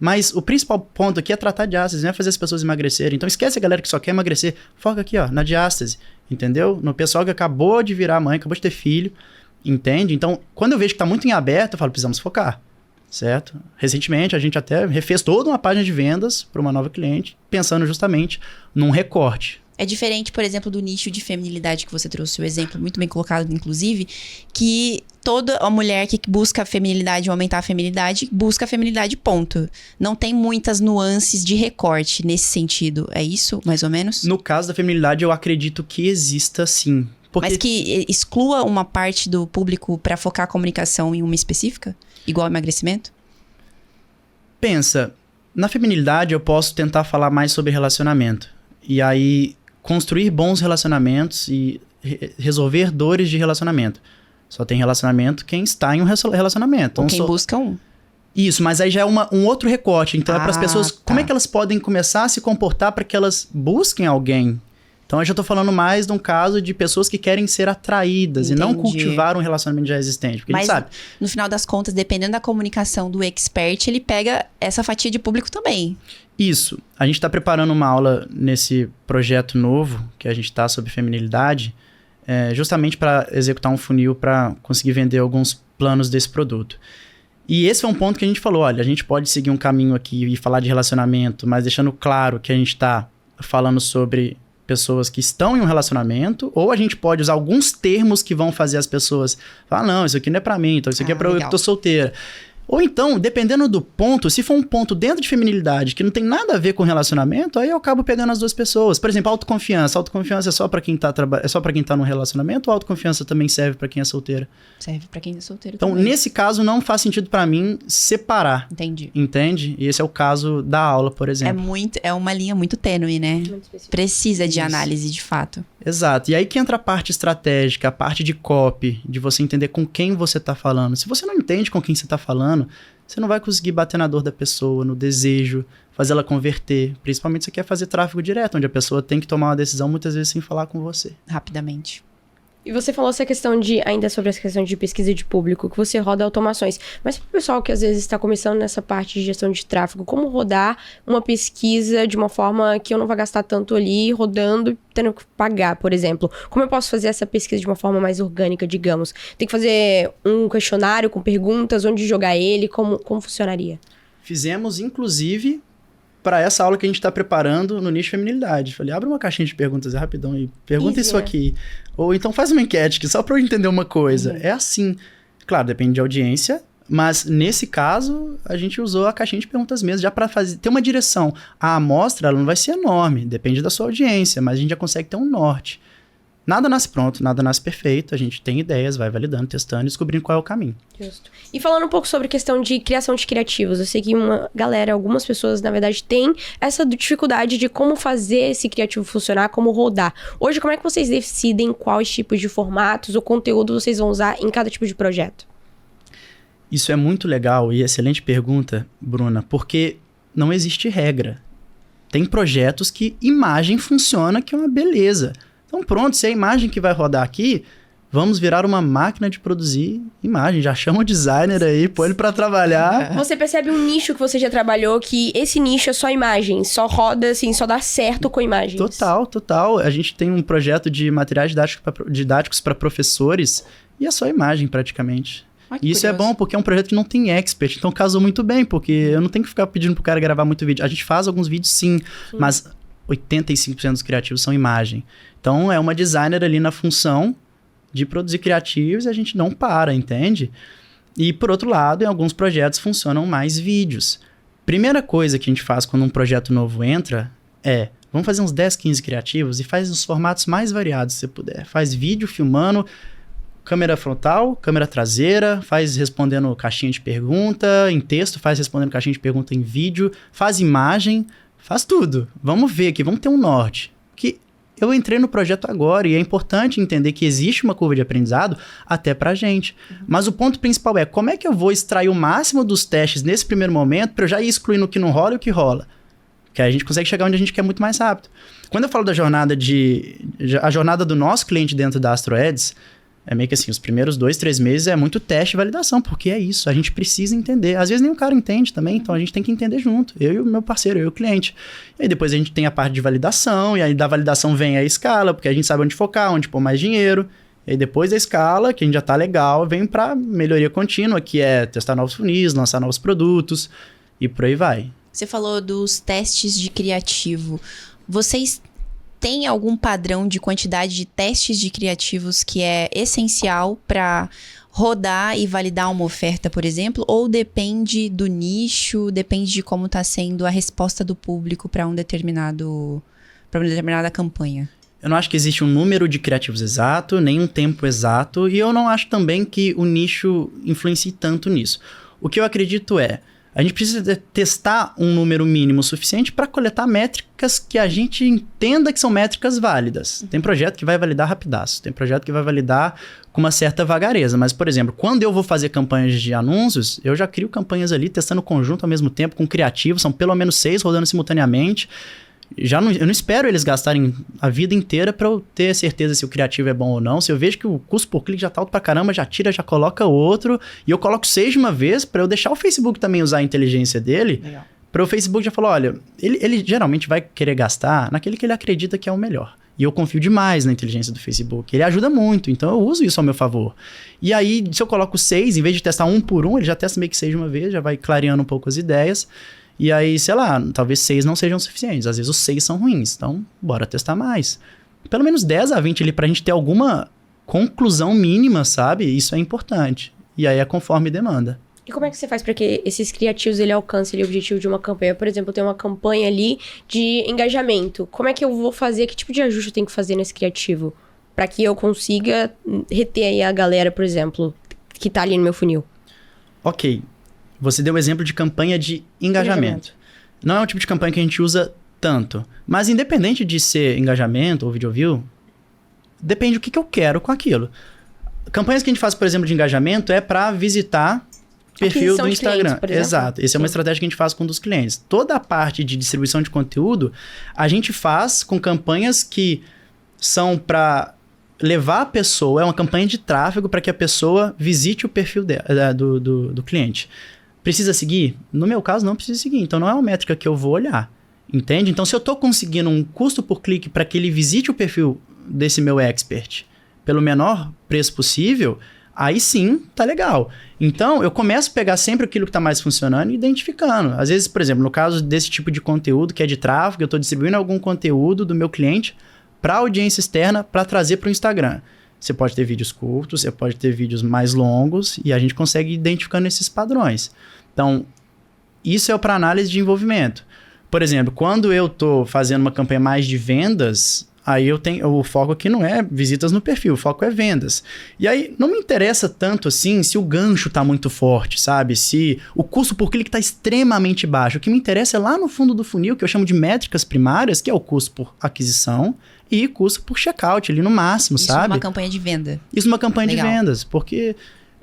Mas o principal ponto aqui é tratar diástase, não é fazer as pessoas emagrecerem. Então esquece a galera que só quer emagrecer, foca aqui, ó, na diástase, entendeu? No pessoal que acabou de virar mãe, acabou de ter filho, entende? Então, quando eu vejo que tá muito em aberto, eu falo, precisamos focar. Certo? Recentemente, a gente até refez toda uma página de vendas para uma nova cliente, pensando justamente num recorte. É diferente, por exemplo, do nicho de feminilidade que você trouxe o exemplo, muito bem colocado, inclusive, que toda a mulher que busca a feminilidade, aumentar a feminilidade, busca a feminilidade, ponto. Não tem muitas nuances de recorte nesse sentido. É isso, mais ou menos? No caso da feminilidade, eu acredito que exista sim. Porque... Mas que exclua uma parte do público para focar a comunicação em uma específica? Igual emagrecimento? Pensa, na feminilidade eu posso tentar falar mais sobre relacionamento. E aí, construir bons relacionamentos e resolver dores de relacionamento. Só tem relacionamento quem está em um relacionamento. Ou quem busca um. Isso, mas aí já é um outro recorte. Então é para as pessoas, como é que elas podem começar a se comportar para que elas busquem alguém? Então eu já tô falando mais de um caso de pessoas que querem ser atraídas. Entendi. E não cultivar um relacionamento já existente. Porque mas, ele sabe. No final das contas, dependendo da comunicação do expert, ele pega essa fatia de público também. Isso. A gente tá preparando uma aula nesse projeto novo, que a gente tá sobre feminilidade, justamente para executar um funil para conseguir vender alguns planos desse produto. E esse foi um ponto que a gente falou, olha, a gente pode seguir um caminho aqui e falar de relacionamento, mas deixando claro que a gente tá falando sobre pessoas que estão em um relacionamento, ou a gente pode usar alguns termos que vão fazer as pessoas falar, não, isso aqui não é pra mim, então isso aqui é pra eu que tô solteira. Ou então, dependendo do ponto, se for um ponto dentro de feminilidade que não tem nada a ver com relacionamento, aí eu acabo pegando as duas pessoas. Por exemplo, autoconfiança. Autoconfiança é só pra quem tá num relacionamento, ou autoconfiança também serve pra quem é solteira? Serve pra quem é solteiro então, também. Nesse caso, não faz sentido pra mim separar. Entendi. Entende? E esse é o caso da aula, por exemplo. É uma linha muito tênue, né? Precisa de análise, de fato. Exato. E aí que entra a parte estratégica, a parte de copy, de você entender com quem você tá falando. Se você não entende com quem você tá falando, você não vai conseguir bater na dor da pessoa, no desejo, fazer ela converter. Principalmente se você quer fazer tráfego direto, onde a pessoa tem que tomar uma decisão muitas vezes sem falar com você. Rapidamente. E você falou essa questão ainda sobre essa questão de pesquisa de público, que você roda automações. Mas para o pessoal que às vezes está começando nessa parte de gestão de tráfego, como rodar uma pesquisa de uma forma que eu não vá gastar tanto ali, rodando, tendo que pagar, por exemplo? Como eu posso fazer essa pesquisa de uma forma mais orgânica, digamos? Tem que fazer um questionário com perguntas, onde jogar ele, como funcionaria? Fizemos, inclusive, para essa aula que a gente está preparando no nicho feminilidade. Falei, abre uma caixinha de perguntas rapidão e pergunta isso aqui. Ou então faz uma enquete aqui, só para eu entender uma coisa. É assim. Claro, depende de audiência, mas nesse caso, a gente usou a caixinha de perguntas mesmo, já para ter uma direção. A amostra, ela não vai ser enorme, depende da sua audiência, mas a gente já consegue ter um norte. Nada nasce pronto, nada nasce perfeito, a gente tem ideias, vai validando, testando e descobrindo qual é o caminho. Justo. E falando um pouco sobre questão de criação de criativos, eu sei que algumas pessoas, na verdade, têm essa dificuldade de como fazer esse criativo funcionar, como rodar. Hoje, como é que vocês decidem quais tipos de formatos ou conteúdo vocês vão usar em cada tipo de projeto? Isso é muito legal e excelente pergunta, Bruna, porque não existe regra. Tem projetos que imagem funciona, que é uma beleza. Então pronto, se é a imagem que vai rodar aqui, vamos virar uma máquina de produzir imagem. Já chama o designer aí, põe ele pra trabalhar. Você percebe um nicho que você já trabalhou, que esse nicho é só imagem, só roda, assim, só dá certo com imagens. Total. A gente tem um projeto de materiais didáticos para professores e é só imagem praticamente. E isso é bom porque é um projeto que não tem expert, então casou muito bem, porque eu não tenho que ficar pedindo pro cara gravar muito vídeo. A gente faz alguns vídeos sim. Mas 85% dos criativos são imagem. Então, é uma designer ali na função de produzir criativos e a gente não para, entende? E, por outro lado, em alguns projetos funcionam mais vídeos. Primeira coisa que a gente faz quando um projeto novo entra é, vamos fazer uns 10, 15 criativos e faz os formatos mais variados se você puder. Faz vídeo filmando, câmera frontal, câmera traseira, faz respondendo caixinha de pergunta em texto, faz respondendo caixinha de pergunta em vídeo, faz imagem, faz tudo. Vamos ver aqui, vamos ter um norte. Que eu entrei no projeto agora e é importante entender que existe uma curva de aprendizado até pra gente. Mas o ponto principal é como é que eu vou extrair o máximo dos testes nesse primeiro momento para eu já ir excluindo o que não rola e o que rola. Que aí a gente consegue chegar onde a gente quer muito mais rápido. Quando eu falo da a jornada do nosso cliente dentro da AstroAds, é meio que assim, os primeiros 2, 3 meses é muito teste e validação, porque é isso, a gente precisa entender. Às vezes nem o cara entende também, então a gente tem que entender junto, eu e o meu parceiro, eu e o cliente. E aí depois a gente tem a parte de validação, e aí da validação vem a escala, porque a gente sabe onde focar, onde pôr mais dinheiro. E aí depois da escala, que a gente já tá legal, vem pra melhoria contínua, que é testar novos funis, lançar novos produtos, e por aí vai. Você falou dos testes de criativo. Vocês tem algum padrão de quantidade de testes de criativos que é essencial para rodar e validar uma oferta, por exemplo? Ou depende do nicho, depende de como está sendo a resposta do público para uma determinada campanha? Eu não acho que existe um número de criativos exato, nem um tempo exato, e eu não acho também que o nicho influencie tanto nisso. O que eu acredito é, a gente precisa testar um número mínimo suficiente para coletar métricas que a gente entenda que são métricas válidas. Tem projeto que vai validar rapidaço, tem projeto que vai validar com uma certa vagareza. Mas, por exemplo, quando eu vou fazer campanhas de anúncios, eu já crio campanhas ali testando conjunto ao mesmo tempo com criativo, são pelo menos 6 rodando simultaneamente. Eu não espero eles gastarem a vida inteira para eu ter certeza se o criativo é bom ou não. Se eu vejo que o custo por clique já tá alto pra caramba, já tira, já coloca outro. E eu coloco 6 de uma vez para eu deixar o Facebook também usar a inteligência dele. Para o Facebook já falar, olha, ele geralmente vai querer gastar naquele que ele acredita que é o melhor. E eu confio demais na inteligência do Facebook. Ele ajuda muito, então eu uso isso ao meu favor. E aí, se eu coloco 6, em vez de testar um por um, ele já testa meio que 6 de uma vez, já vai clareando um pouco as ideias. E aí, sei lá, talvez 6 não sejam suficientes. Às vezes os 6 são ruins. Então, bora testar mais. Pelo menos 10 a 20 ali pra gente ter alguma conclusão mínima, sabe? Isso é importante. E aí é conforme demanda. E como é que você faz para que esses criativos ele alcancem o objetivo de uma campanha? Por exemplo, eu tenho uma campanha ali de engajamento. Como é que eu vou fazer? Que tipo de ajuste eu tenho que fazer nesse criativo? Para que eu consiga reter aí a galera, por exemplo, que tá ali no meu funil. Ok. Você deu o exemplo de campanha de engajamento. Não é o tipo de campanha que a gente usa tanto. Mas independente de ser engajamento ou video view, depende do que eu quero com aquilo. Campanhas que a gente faz, por exemplo, de engajamento é para visitar perfil do Instagram. Clientes, Exato. Essa é uma estratégia que a gente faz com um dos clientes. Toda a parte de distribuição de conteúdo, a gente faz com campanhas que são para levar a pessoa, é uma campanha de tráfego para que a pessoa visite o perfil do cliente. Precisa seguir? No meu caso, não precisa seguir. Então, não é uma métrica que eu vou olhar. Entende? Então, se eu estou conseguindo um custo por clique para que ele visite o perfil desse meu expert pelo menor preço possível, aí sim, tá legal. Então, eu começo a pegar sempre aquilo que está mais funcionando e identificando. Às vezes, por exemplo, no caso desse tipo de conteúdo que é de tráfego, eu estou distribuindo algum conteúdo do meu cliente para audiência externa para trazer para o Instagram. Você pode ter vídeos curtos, você pode ter vídeos mais longos e a gente consegue ir identificando esses padrões. Então, isso é para análise de envolvimento. Por exemplo, quando eu estou fazendo uma campanha mais de vendas, aí o foco aqui não é visitas no perfil, o foco é vendas. E aí não me interessa tanto assim se o gancho está muito forte, sabe? Se o custo por clique está extremamente baixo. O que me interessa é lá no fundo do funil, que eu chamo de métricas primárias, que é o custo por aquisição e custo por checkout ali no máximo, Isso sabe? Isso numa campanha de venda. Isso numa campanha Legal. de vendas, porque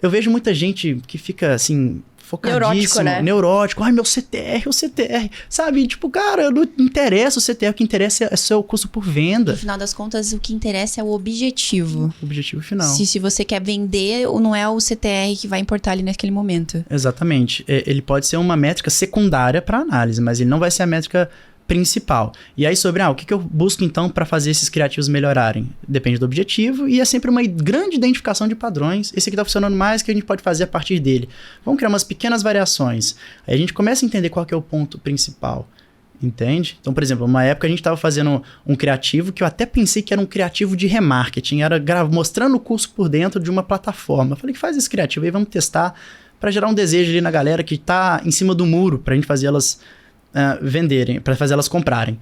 eu vejo muita gente que fica assim... focadíssimo, neurótico. Ai, meu CTR, o CTR. Sabe? Tipo, cara, não interessa o CTR, o que interessa é o seu custo por venda. No final das contas, o que interessa é o objetivo. O objetivo final. Se você quer vender, não é o CTR que vai importar ali naquele momento. Exatamente. Ele pode ser uma métrica secundária para análise, mas ele não vai ser a métrica principal. E aí sobre, o que eu busco então para fazer esses criativos melhorarem? Depende do objetivo e é sempre uma grande identificação de padrões. Esse aqui tá funcionando mais, o que a gente pode fazer a partir dele? Vamos criar umas pequenas variações. Aí a gente começa a entender qual que é o ponto principal. Entende? Então, por exemplo, uma época a gente estava fazendo um criativo que eu até pensei que era um criativo de remarketing, era mostrando o curso por dentro de uma plataforma. Eu falei, faz esse criativo aí, vamos testar para gerar um desejo ali na galera que tá em cima do muro, pra gente fazer elas venderem, para fazer elas comprarem.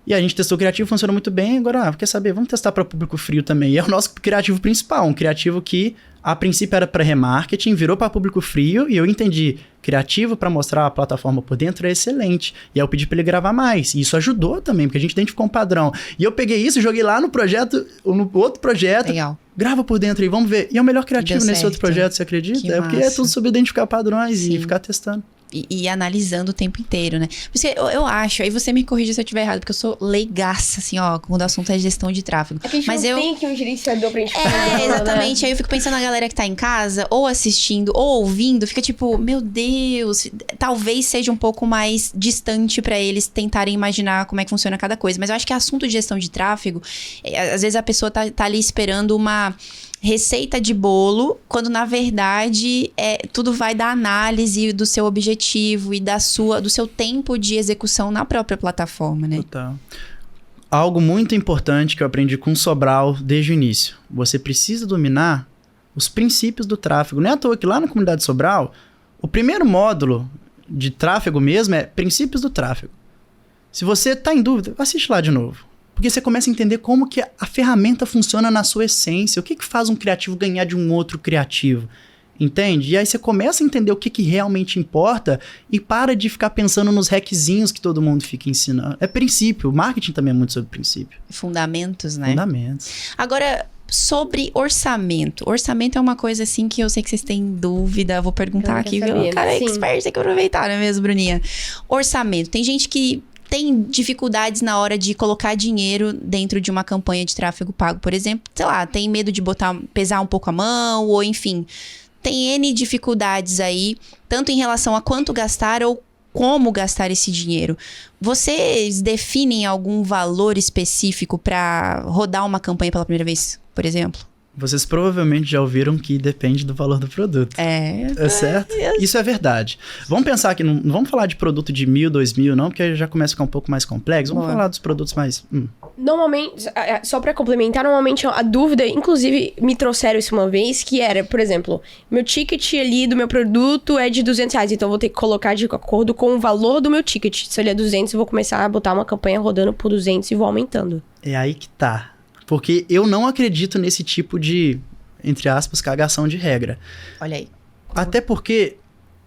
E a gente testou o criativo, funcionou muito bem. Agora, quer saber? Vamos testar para público frio também. E é o nosso criativo principal, um criativo que a princípio era para remarketing, virou para público frio e eu entendi, criativo para mostrar a plataforma por dentro é excelente. E aí eu pedi para ele gravar mais. E isso ajudou também, porque a gente identificou um padrão. E eu peguei isso, joguei lá no projeto, no outro projeto. Legal. Grava por dentro aí, vamos ver. E é o melhor criativo nesse outro projeto, você acredita? Que porque é tudo sobre identificar padrões e ficar testando. E analisando o tempo inteiro, né? Porque eu acho, aí você me corrige se eu estiver errado, porque eu sou leigaça, assim, quando o assunto é gestão de tráfego. É que a gente tem aqui um gerenciador pra gente fazer. Exatamente. Né? Aí eu fico pensando na galera que tá em casa, ou assistindo, ou ouvindo, fica tipo, meu Deus, talvez seja um pouco mais distante pra eles tentarem imaginar como é que funciona cada coisa. Mas eu acho que assunto de gestão de tráfego, às vezes a pessoa tá ali esperando uma receita de bolo, quando na verdade tudo vai da análise do seu objetivo e do seu tempo de execução na própria plataforma, né? Total. Algo muito importante que eu aprendi com o Sobral desde o início. Você precisa dominar os princípios do tráfego. Não é à toa que lá na comunidade Sobral, o primeiro módulo de tráfego mesmo é princípios do tráfego. Se você está em dúvida, assiste lá de novo. Porque você começa a entender como que a ferramenta funciona na sua essência. O que faz um criativo ganhar de um outro criativo? Entende? E aí você começa a entender o que realmente importa e para de ficar pensando nos hackzinhos que todo mundo fica ensinando. É princípio. O marketing também é muito sobre princípio. Fundamentos, né? Fundamentos. Agora, sobre orçamento. Orçamento é uma coisa, assim, que eu sei que vocês têm dúvida. Vou perguntar aqui, viu? O cara é expert, tem que aproveitar, não é mesmo, Bruninha? Orçamento. Tem gente que tem dificuldades na hora de colocar dinheiro dentro de uma campanha de tráfego pago, por exemplo. Sei lá, tem medo de pesar um pouco a mão, ou enfim. Tem N dificuldades aí, tanto em relação a quanto gastar ou como gastar esse dinheiro. Vocês definem algum valor específico para rodar uma campanha pela primeira vez, por exemplo? Vocês provavelmente já ouviram que depende do valor do produto. É certo? Isso é verdade. Vamos pensar aqui, não vamos falar de produto de 1.000, 2.000 não, porque já começa a ficar um pouco mais complexo. Vamos falar dos produtos mais... Normalmente, só pra complementar, normalmente a dúvida, inclusive me trouxeram isso uma vez, que era, por exemplo, meu ticket ali do meu produto é de R$200, então eu vou ter que colocar de acordo com o valor do meu ticket. Se ele é 200, eu vou começar a botar uma campanha rodando por 200 e vou aumentando. É aí que tá. Porque eu não acredito nesse tipo de, entre aspas, cagação de regra. Olha aí. Até porque,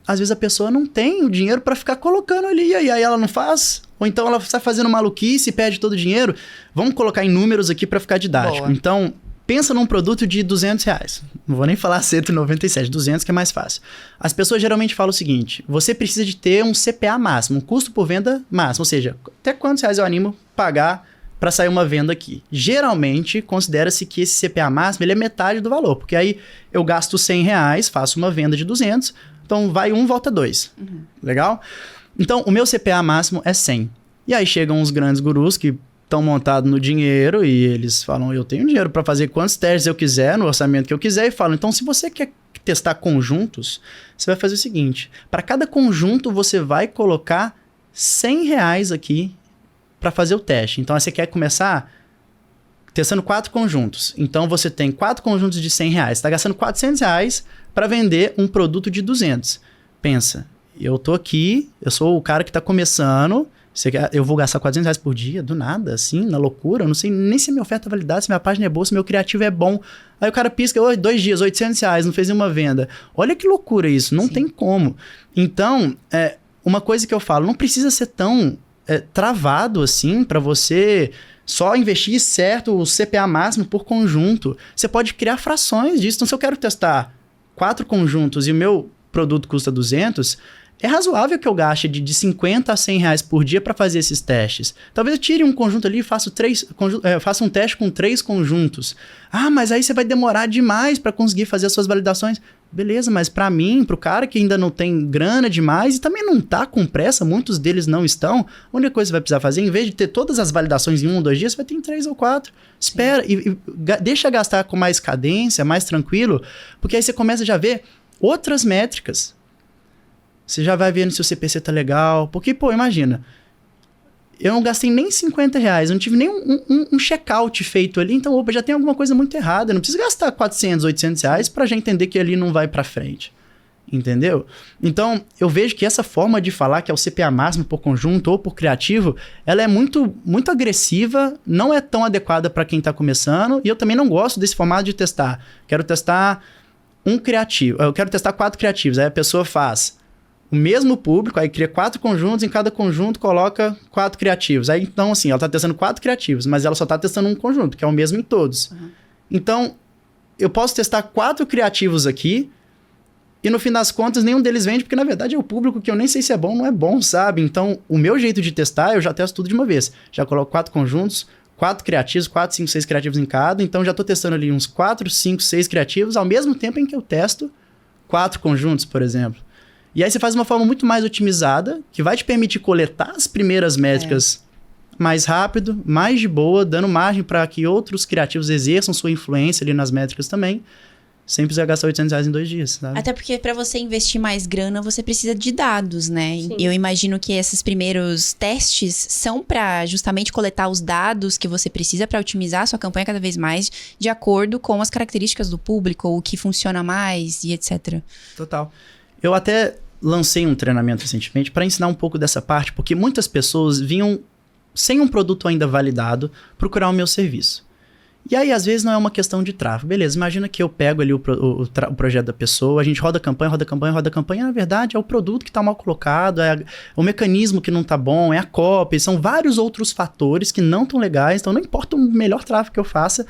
às vezes, a pessoa não tem o dinheiro pra ficar colocando ali, e aí ela não faz. Ou então ela está fazendo maluquice e perde todo o dinheiro. Vamos colocar em números aqui pra ficar didático. Boa. Então, Pensa num produto de R$200. Não vou nem falar 197, 200 que é mais fácil. As pessoas geralmente falam o seguinte, você precisa de ter um CPA máximo, um custo por venda máximo. Ou seja, até quantos reais eu animo pagar para sair uma venda aqui? Geralmente, considera-se que esse CPA máximo ele é metade do valor. Porque aí eu gasto R$100, faço uma venda de 200, então vai 1, volta 2. Legal? Então, o meu CPA máximo é 100. E aí chegam os grandes gurus que estão montados no dinheiro e eles falam, eu tenho dinheiro para fazer quantos testes eu quiser, no orçamento que eu quiser, e falam, então se você quer testar conjuntos, você vai fazer o seguinte, para cada conjunto você vai colocar R$100 aqui para fazer o teste. Então você quer começar testando 4 conjuntos. Então você tem 4 conjuntos de R$100, você está gastando R$400 para vender um produto de 200. Pensa, eu tô aqui, eu sou o cara que está começando, eu vou gastar R$400 por dia, do nada, assim, na loucura. Eu não sei nem se a minha oferta é validada, se minha página é boa, se meu criativo é bom. Aí o cara pisca, 2 dias, R$800, não fez nenhuma venda. Olha que loucura isso, não tem como. Então, uma coisa que eu falo, não precisa ser tão travado assim para você só investir certo o CPA máximo por conjunto. Você pode criar frações disso. Então, se eu quero testar 4 conjuntos e o meu produto custa 200... é razoável que eu gaste de 50 a R$100 por dia para fazer esses testes. Talvez eu tire um conjunto ali e faça um teste com 3 conjuntos. Ah, mas aí você vai demorar demais para conseguir fazer as suas validações. Beleza, mas para mim, para o cara que ainda não tem grana demais e também não está com pressa, muitos deles não estão, a única coisa que você vai precisar fazer, em vez de ter todas as validações em 1 ou 2 dias, você vai ter em 3 ou 4. Espera e deixa gastar com mais cadência, mais tranquilo, porque aí você começa já a ver outras métricas. Você já vai vendo se o CPC tá legal. Porque, pô, imagina. Eu não gastei nem R$50. Eu não tive nem um check-out feito ali. Então, opa, já tem alguma coisa muito errada. Eu não preciso gastar R$400, R$800 pra já entender que ali não vai pra frente. Entendeu? Então, eu vejo que essa forma de falar que é o CPA máximo por conjunto ou por criativo, ela é muito, muito agressiva, não é tão adequada para quem tá começando. E eu também não gosto desse formato de testar. Quero testar um criativo. Eu quero testar 4 criativos. Aí a pessoa faz o mesmo público, aí cria 4 conjuntos, em cada conjunto coloca 4 criativos. Aí, então, assim, ela tá testando 4 criativos, mas ela só tá testando um conjunto, que é o mesmo em todos. Então, eu posso testar 4 criativos aqui, e no fim das contas, nenhum deles vende, porque na verdade é o público que eu nem sei se é bom ou não é bom, sabe? Então, o meu jeito de testar, eu já testo tudo de uma vez. Já coloco 4 conjuntos, 4 criativos, 4, 5, 6 criativos em cada, então já tô testando ali uns 4, 5, 6 criativos, ao mesmo tempo em que eu testo 4 conjuntos, por exemplo. E aí você faz uma forma muito mais otimizada, que vai te permitir coletar as primeiras métricas mais rápido, mais de boa, dando margem para que outros criativos exerçam sua influência ali nas métricas também, sem precisar gastar R$800 em 2 dias, sabe? Até porque para você investir mais grana, você precisa de dados, né? Sim. Eu imagino que esses primeiros testes são para justamente coletar os dados que você precisa para otimizar a sua campanha cada vez mais de acordo com as características do público, o que funciona mais e etc. Total. Eu até lancei um treinamento recentemente para ensinar um pouco dessa parte, porque muitas pessoas vinham sem um produto ainda validado procurar o meu serviço. E aí, às vezes, não é uma questão de tráfego. Beleza, imagina que eu pego ali o projeto da pessoa, a gente roda campanha, na verdade é o produto que está mal colocado, é o mecanismo que não está bom, é a copy, são vários outros fatores que não estão legais, então não importa o melhor tráfego que eu faça.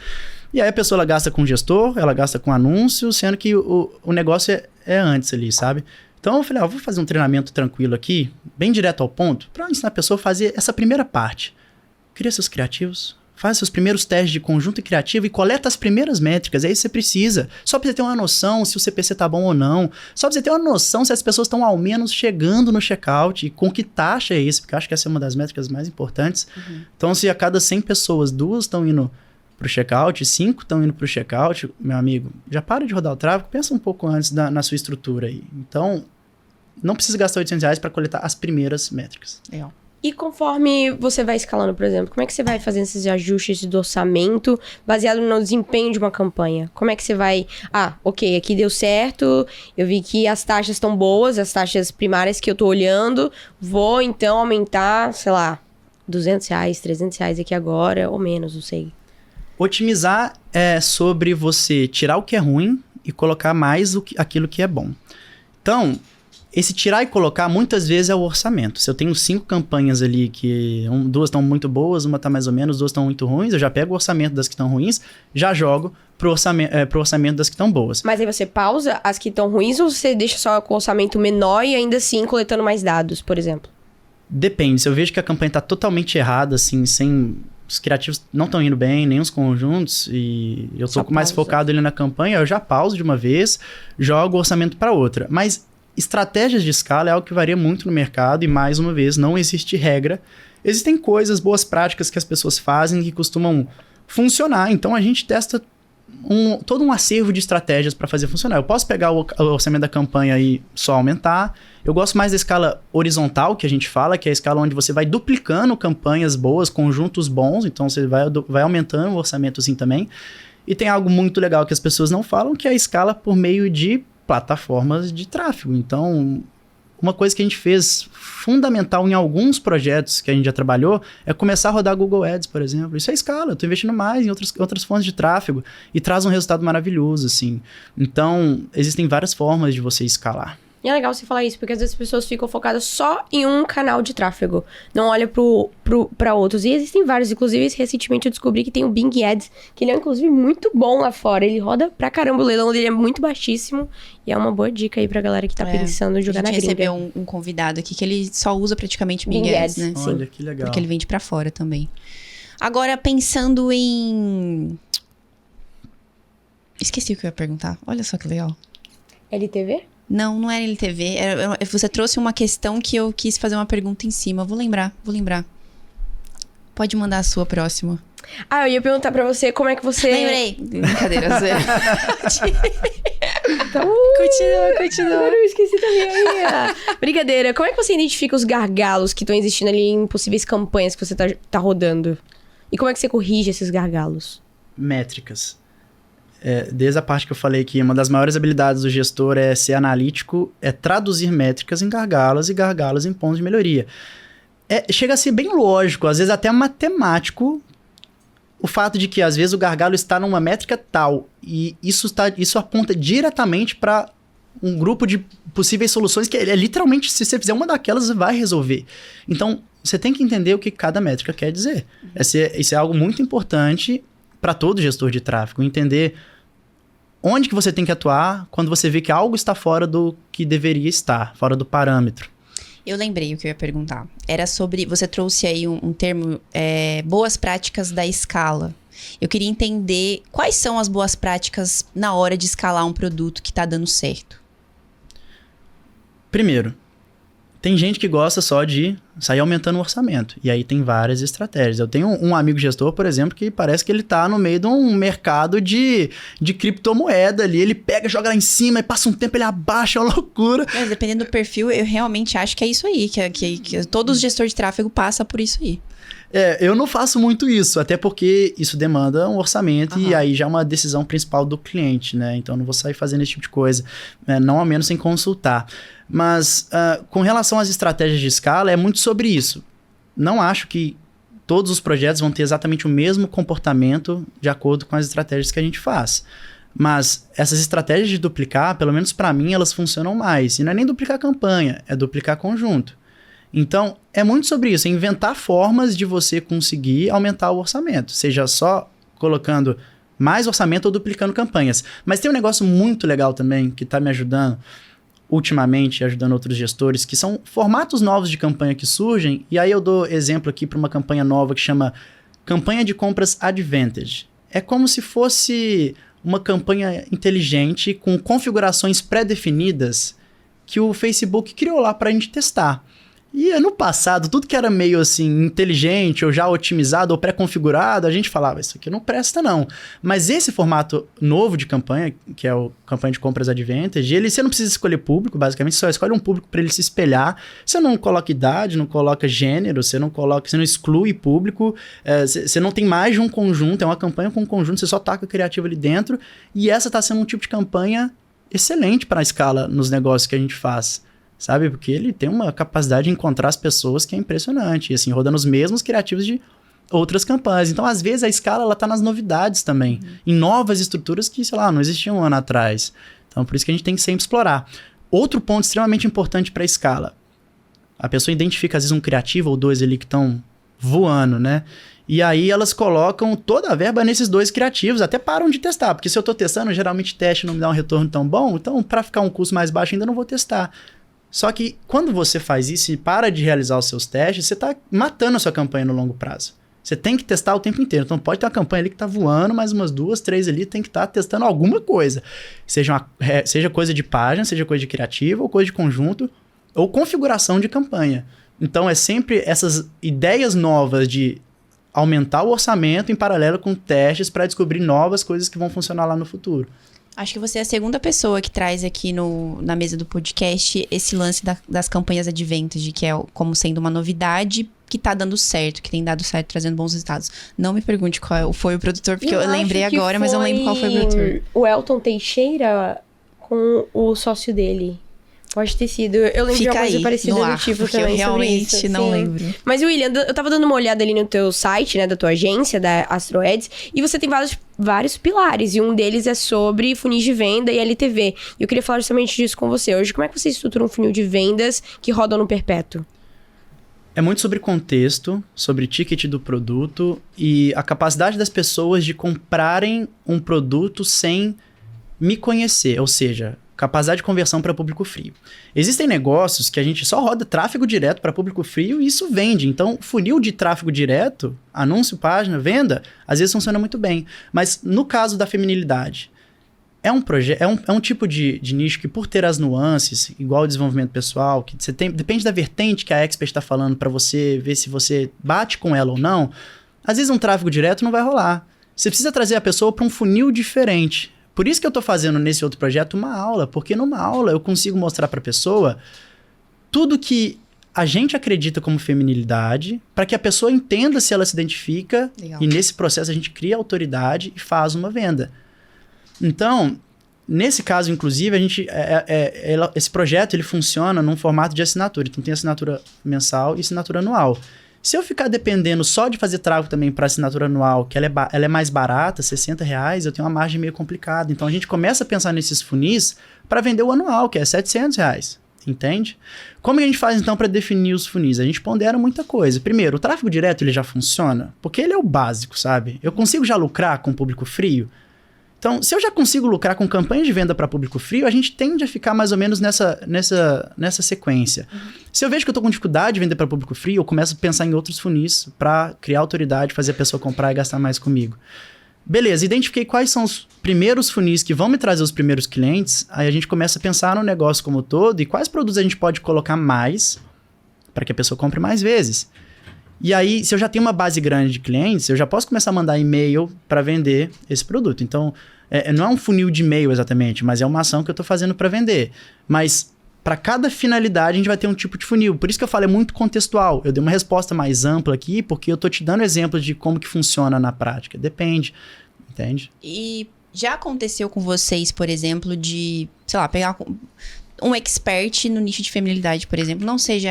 E aí a pessoa ela gasta com gestor, ela gasta com anúncio, sendo que o negócio é antes ali, sabe? Então eu falei, vou fazer um treinamento tranquilo aqui, bem direto ao ponto, para ensinar a pessoa a fazer essa primeira parte. Cria seus criativos, faz seus primeiros testes de conjunto e criativo e coleta as primeiras métricas. É isso que você precisa. Só para você ter uma noção se o CPC tá bom ou não. Só para você ter uma noção se as pessoas estão ao menos chegando no checkout e com que taxa é isso. Porque eu acho que essa é uma das métricas mais importantes. Então, se a cada 100 pessoas, 2 estão indo pro checkout, 5 estão indo pro checkout, meu amigo, já para de rodar o tráfego, pensa um pouco antes na sua estrutura aí. Então, não precisa gastar R$800 para coletar as primeiras métricas. Legal. E conforme você vai escalando, por exemplo, como é que você vai fazendo esses ajustes do orçamento baseado no desempenho de uma campanha? Como é que você vai... ok, aqui deu certo, eu vi que as taxas estão boas, as taxas primárias que eu tô olhando, vou então aumentar, sei lá, R$200, R$300 aqui agora, ou menos, não sei. Otimizar é sobre você tirar o que é ruim e colocar mais aquilo que é bom. Então, esse tirar e colocar, muitas vezes, é o orçamento. Se eu tenho 5 campanhas ali, que 2 estão muito boas, uma está mais ou menos, 2 estão muito ruins, eu já pego o orçamento das que estão ruins, já jogo pro orçamento das que estão boas. Mas aí você pausa as que estão ruins ou você deixa só com o orçamento menor e ainda assim coletando mais dados, por exemplo? Depende. Se eu vejo que a campanha está totalmente errada, assim, os criativos não estão indo bem, nem os conjuntos, e eu tô mais focado ali na campanha, eu já pauso de uma vez, jogo o orçamento para outra. Mas estratégias de escala é algo que varia muito no mercado e, mais uma vez, não existe regra. Existem coisas, boas práticas que as pessoas fazem que costumam funcionar. Então, a gente testa todo um acervo de estratégias para fazer funcionar. Eu posso pegar o orçamento da campanha e só aumentar. Eu gosto mais da escala horizontal, que a gente fala, que é a escala onde você vai duplicando campanhas boas, conjuntos bons. Então, você vai aumentando o orçamento assim também. E tem algo muito legal que as pessoas não falam, que é a escala por meio de plataformas de tráfego. Então, uma coisa que a gente fez fundamental em alguns projetos que a gente já trabalhou é começar a rodar Google Ads, por exemplo. Isso é escala, eu estou investindo mais em outras fontes de tráfego e traz um resultado maravilhoso, assim. Então, existem várias formas de você escalar. E é legal você falar isso, porque às vezes as pessoas ficam focadas só em um canal de tráfego. Não olha pra outros. E existem vários. Inclusive, recentemente eu descobri que tem o Bing Ads, que ele é, inclusive, muito bom lá fora. Ele roda pra caramba, o leilão dele é muito baixíssimo. E é uma boa dica aí pra galera que tá pensando em jogar na gringa. A gente recebeu um convidado aqui que ele só usa praticamente Bing Ads, né? Olha, que legal. Porque ele vende pra fora também. Agora, pensando em... Esqueci o que eu ia perguntar. Olha só que legal. LTV? Não, não era LTV. Você trouxe uma questão que eu quis fazer uma pergunta em cima. Vou lembrar. Pode mandar a sua próxima. Eu ia perguntar pra você como é que você... Lembrei. Brincadeira, Zé. Continua. Eu esqueci também. Brincadeira. Como é que você identifica os gargalos que estão existindo ali em possíveis campanhas que você tá rodando? E como é que você corrige esses gargalos? Métricas. Desde a parte que eu falei que uma das maiores habilidades do gestor é ser analítico, é traduzir métricas em gargalos e gargalos em pontos de melhoria. Chega a ser bem lógico, às vezes até matemático, o fato de que às vezes o gargalo está numa métrica tal e isso aponta diretamente para um grupo de possíveis soluções que literalmente, se você fizer uma daquelas, vai resolver. Então, você tem que entender o que cada métrica quer dizer. Isso é algo muito importante para todo gestor de tráfego, entender onde que você tem que atuar quando você vê que algo está fora do que deveria estar, fora do parâmetro. Eu lembrei o que eu ia perguntar. Era sobre... Você trouxe aí um termo, boas práticas da escala. Eu queria entender quais são as boas práticas na hora de escalar um produto que está dando certo. Primeiro, tem gente que gosta só de sair aumentando o orçamento. E aí tem várias estratégias. Eu tenho um amigo gestor, por exemplo, que parece que ele tá no meio de um mercado de criptomoeda ali. Ele pega, joga lá em cima e passa um tempo, ele abaixa, é uma loucura. Mas dependendo do perfil, eu realmente acho que é isso aí. Que todo gestor de tráfego passa por isso aí. Eu não faço muito isso, até porque isso demanda um orçamento e aí já é uma decisão principal do cliente, né? Então eu não vou sair fazendo esse tipo de coisa, não ao menos sem consultar. Mas com relação às estratégias de escala, é muito sobre isso. Não acho que todos os projetos vão ter exatamente o mesmo comportamento de acordo com as estratégias que a gente faz. Mas essas estratégias de duplicar, pelo menos para mim, elas funcionam mais. E não é nem duplicar campanha, é duplicar conjunto. Então, é muito sobre isso, inventar formas de você conseguir aumentar o orçamento, seja só colocando mais orçamento ou duplicando campanhas. Mas tem um negócio muito legal também, que está me ajudando ultimamente, ajudando outros gestores, que são formatos novos de campanha que surgem, e aí eu dou exemplo aqui para uma campanha nova que chama Campanha de Compras Advantage. É como se fosse uma campanha inteligente com configurações pré-definidas que o Facebook criou lá para a gente testar. E no passado, tudo que era meio assim, inteligente, ou já otimizado, ou pré-configurado, a gente falava, isso aqui não presta não. Mas esse formato novo de campanha, que é o Campanha de Compras Advantage, você não precisa escolher público, basicamente, você só escolhe um público para ele se espelhar. Você não coloca idade, não coloca gênero, você não exclui público, você não tem mais de um conjunto, é uma campanha com um conjunto, você só taca criativo ali dentro, e essa está sendo um tipo de campanha excelente para a escala nos negócios que a gente faz. Sabe? Porque ele tem uma capacidade de encontrar as pessoas que é impressionante. E assim, rodando os mesmos criativos de outras campanhas. Então, às vezes, a escala ela tá nas novidades também. Em novas estruturas que, sei lá, não existiam um ano atrás. Então, por isso que a gente tem que sempre explorar. Outro ponto extremamente importante para a escala. A pessoa identifica, às vezes, um criativo ou 2 ali que estão voando, né? E aí elas colocam toda a verba nesses 2 criativos, até param de testar. Porque se eu estou testando, geralmente teste não me dá um retorno tão bom, então para ficar um custo mais baixo ainda não vou testar. Só que quando você faz isso e para de realizar os seus testes, você está matando a sua campanha no longo prazo. Você tem que testar o tempo inteiro. Então pode ter uma campanha ali que está voando, mas umas 2, 3 ali tem que estar testando alguma coisa. Seja coisa de página, seja coisa de criativo, ou coisa de conjunto, ou configuração de campanha. Então é sempre essas ideias novas de aumentar o orçamento em paralelo com testes para descobrir novas coisas que vão funcionar lá no futuro. Acho que você é a segunda pessoa que traz aqui na mesa do podcast esse lance das campanhas adventas, que é como sendo uma novidade que tá dando certo, que tem dado certo, trazendo bons resultados. Não me pergunte qual foi o produtor, porque eu lembrei agora, mas eu não lembro qual foi o produtor. O Elton Teixeira com o sócio dele. Pode ter sido. Eu lembro de uma coisa parecida do tipo também. Eu realmente sobre isso. não lembro. Mas, William, eu tava dando uma olhada ali no teu site, né, da tua agência, da Astro Ads, e você tem vários pilares, e um deles é sobre funis de venda e LTV. E eu queria falar justamente disso com você hoje. Como é que você estrutura um funil de vendas que roda no perpétuo? É muito sobre contexto, sobre ticket do produto e a capacidade das pessoas de comprarem um produto sem me conhecer, ou seja, capacidade de conversão para público frio. Existem negócios que a gente só roda tráfego direto para público frio e isso vende. Então, funil de tráfego direto, anúncio, página, venda, às vezes funciona muito bem. Mas no caso da feminilidade, é um tipo de nicho que, por ter as nuances, igual o desenvolvimento pessoal, que você tem, depende da vertente que a expert está falando para você ver se você bate com ela ou não, às vezes um tráfego direto não vai rolar. Você precisa trazer a pessoa para um funil diferente. Por isso que eu estou fazendo nesse outro projeto uma aula, porque numa aula eu consigo mostrar para a pessoa tudo que a gente acredita como feminilidade, para que a pessoa entenda se ela se identifica. Legal. E nesse processo a gente cria autoridade e faz uma venda. Então, nesse caso, inclusive, a gente, esse projeto ele funciona num formato de assinatura. Então tem assinatura mensal e assinatura anual. Se eu ficar dependendo só de fazer tráfego também para assinatura anual, que ela é mais barata, R$60, eu tenho uma margem meio complicada. Então a gente começa a pensar nesses funis para vender o anual, que é R$700, entende? Como que a gente faz então para definir os funis? A gente pondera muita coisa. Primeiro, o tráfego direto ele já funciona, porque ele é o básico, sabe? Eu consigo já lucrar com público frio? Então, se eu já consigo lucrar com campanha de venda para público frio, a gente tende a ficar mais ou menos nessa sequência. Uhum. Se eu vejo que eu estou com dificuldade de vender para público frio, eu começo a pensar em outros funis para criar autoridade, fazer a pessoa comprar e gastar mais comigo. Beleza, identifiquei quais são os primeiros funis que vão me trazer os primeiros clientes, aí a gente começa a pensar no negócio como um todo e quais produtos a gente pode colocar mais para que a pessoa compre mais vezes. E aí, se eu já tenho uma base grande de clientes, eu já posso começar a mandar e-mail para vender esse produto. Então, não é um funil de e-mail exatamente, mas é uma ação que eu estou fazendo para vender. Mas, para cada finalidade, a gente vai ter um tipo de funil. Por isso que eu falo, é muito contextual. Eu dei uma resposta mais ampla aqui, porque eu estou te dando exemplos de como que funciona na prática. Depende, entende? E já aconteceu com vocês, por exemplo, de, sei lá, pegar um expert no nicho de feminilidade, por exemplo, não seja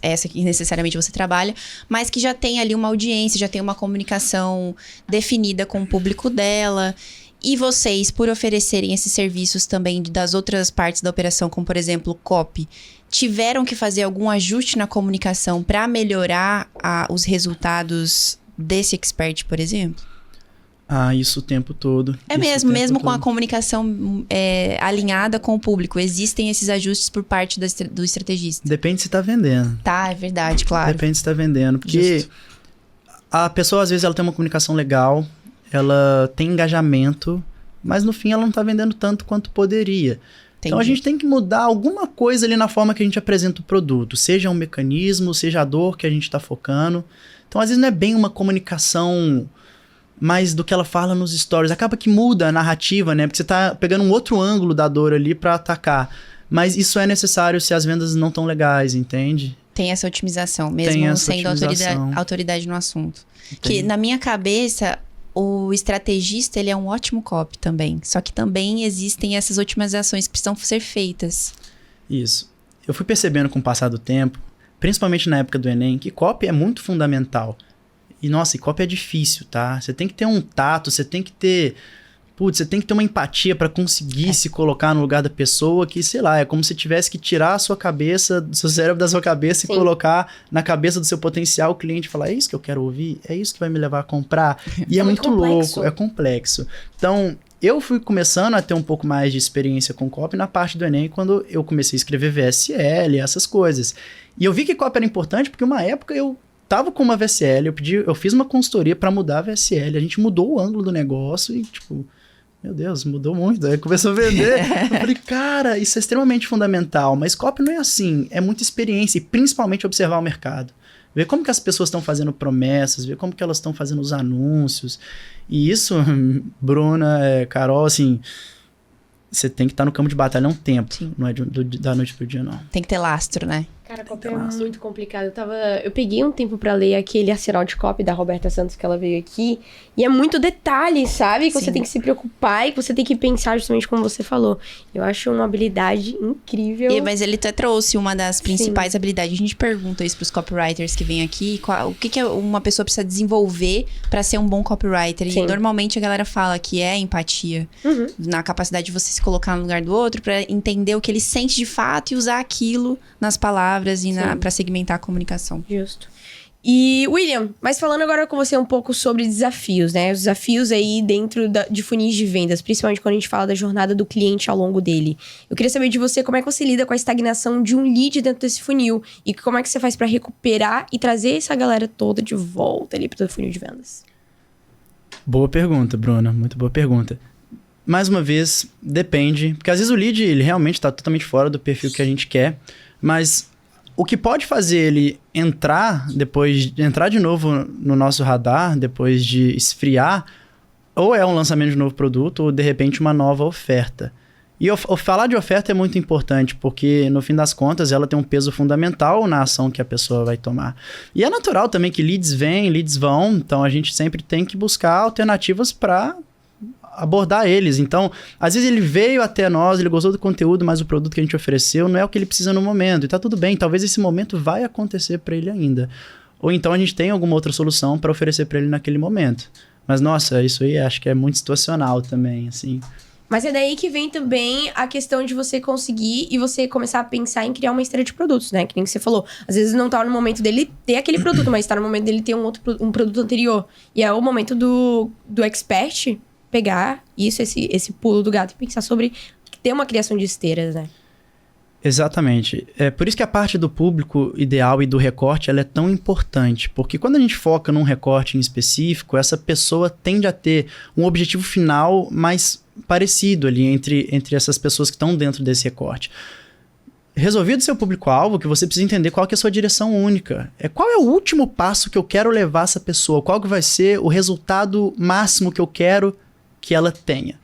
essa que necessariamente você trabalha, mas que já tem ali uma audiência, já tem uma comunicação definida com o público dela, e vocês, por oferecerem esses serviços também das outras partes da operação, como por exemplo, copy, tiveram que fazer algum ajuste na comunicação para melhorar os resultados desse expert, por exemplo? Isso o tempo todo. É mesmo com a comunicação alinhada com o público. Existem esses ajustes por parte do estrategista. Depende se está vendendo. Tá, é verdade, claro. Depende se está vendendo. Porque a pessoa, às vezes, ela tem uma comunicação legal, ela tem engajamento, mas no fim ela não está vendendo tanto quanto poderia. Entendi. Então a gente tem que mudar alguma coisa ali na forma que a gente apresenta o produto. Seja um mecanismo, seja a dor que a gente está focando. Então, às vezes, não é bem uma comunicação mais do que ela fala nos stories. Acaba que muda a narrativa, né? Porque você tá pegando um outro ângulo da dor ali para atacar. Mas isso é necessário se as vendas não estão legais, entende? Tem essa otimização, mesmo sendo autoridade no assunto. Que na minha cabeça, o estrategista, ele é um ótimo copy também. Só que também existem essas otimizações que precisam ser feitas. Isso. Eu fui percebendo com o passar do tempo, principalmente na época do Enem, que copy é muito fundamental. E, nossa, e copy é difícil, tá? Você tem que ter um tato, você tem que ter Putz, você tem que ter uma empatia para conseguir se colocar no lugar da pessoa que, sei lá, é como se tivesse que tirar a sua cabeça, do seu cérebro da sua cabeça e colocar na cabeça do seu potencial cliente e falar, é isso que eu quero ouvir? É isso que vai me levar a comprar? E é muito louco, é complexo. Então, eu fui começando a ter um pouco mais de experiência com copy na parte do Enem, quando eu comecei a escrever VSL, essas coisas. E eu vi que copy era importante porque uma época eu tava com uma VSL, eu fiz uma consultoria para mudar a VSL, a gente mudou o ângulo do negócio e, tipo... Meu Deus, mudou muito. Aí começou a vender. Eu falei, cara, isso é extremamente fundamental. Mas copy não é assim. É muita experiência e principalmente observar o mercado. Ver como que as pessoas estão fazendo promessas, ver como que elas estão fazendo os anúncios. E isso, Bruna, Carol, assim... Você tem que estar no campo de batalha um tempo. Sim. Não é da noite pro dia, não. Tem que ter lastro, né? Cara, copy é muito complicado. Eu peguei um tempo pra ler aquele Arsenal de Copy da Roberta Santos, que ela veio aqui. E é muito detalhe, sabe? Que você tem que se preocupar e que você tem que pensar justamente como você falou. Eu acho uma habilidade incrível. Mas ele até trouxe uma das principais habilidades. A gente pergunta isso pros copywriters que vêm aqui. O que uma pessoa precisa desenvolver pra ser um bom copywriter. E normalmente a galera fala que é empatia. Na capacidade de você se colocar no lugar do outro pra entender o que ele sente de fato e usar aquilo nas palavras e pra segmentar a comunicação. Justo. E, William, mas falando agora com você um pouco sobre desafios, né? Os desafios aí dentro de funis de vendas, principalmente quando a gente fala da jornada do cliente ao longo dele. Eu queria saber de você como é que você lida com a estagnação de um lead dentro desse funil e como é que você faz pra recuperar e trazer essa galera toda de volta ali pro funil de vendas. Boa pergunta, Bruna. Muito boa pergunta. Mais uma vez, depende. Porque às vezes o lead, ele realmente tá totalmente fora do perfil que a gente quer. Mas o que pode fazer ele entrar de novo no nosso radar, depois de esfriar, ou é um lançamento de um novo produto, ou de repente uma nova oferta. E falar de oferta é muito importante, porque no fim das contas ela tem um peso fundamental na ação que a pessoa vai tomar. E é natural também que leads vêm, leads vão, então a gente sempre tem que buscar alternativas para abordar eles. Então, às vezes ele veio até nós, ele gostou do conteúdo, mas o produto que a gente ofereceu não é o que ele precisa no momento. E tá tudo bem, talvez esse momento vai acontecer para ele ainda. Ou então a gente tem alguma outra solução para oferecer para ele naquele momento. Mas, nossa, isso aí acho que é muito situacional também, assim. Mas é daí que vem também a questão de você conseguir e você começar a pensar em criar uma esteira de produtos, né? Que nem você falou. Às vezes não tá no momento dele ter aquele produto, mas tá no momento dele ter um produto anterior. E é o momento do expert pegar isso, esse pulo do gato e pensar sobre ter uma criação de esteiras, né? Exatamente. É por isso que a parte do público ideal e do recorte ela é tão importante. Porque quando a gente foca num recorte em específico, essa pessoa tende a ter um objetivo final mais parecido ali entre essas pessoas que estão dentro desse recorte. Resolvido seu público-alvo, que você precisa entender qual que é a sua direção única. Qual é o último passo que eu quero levar essa pessoa? Qual que vai ser o resultado máximo que eu quero que ela tenha?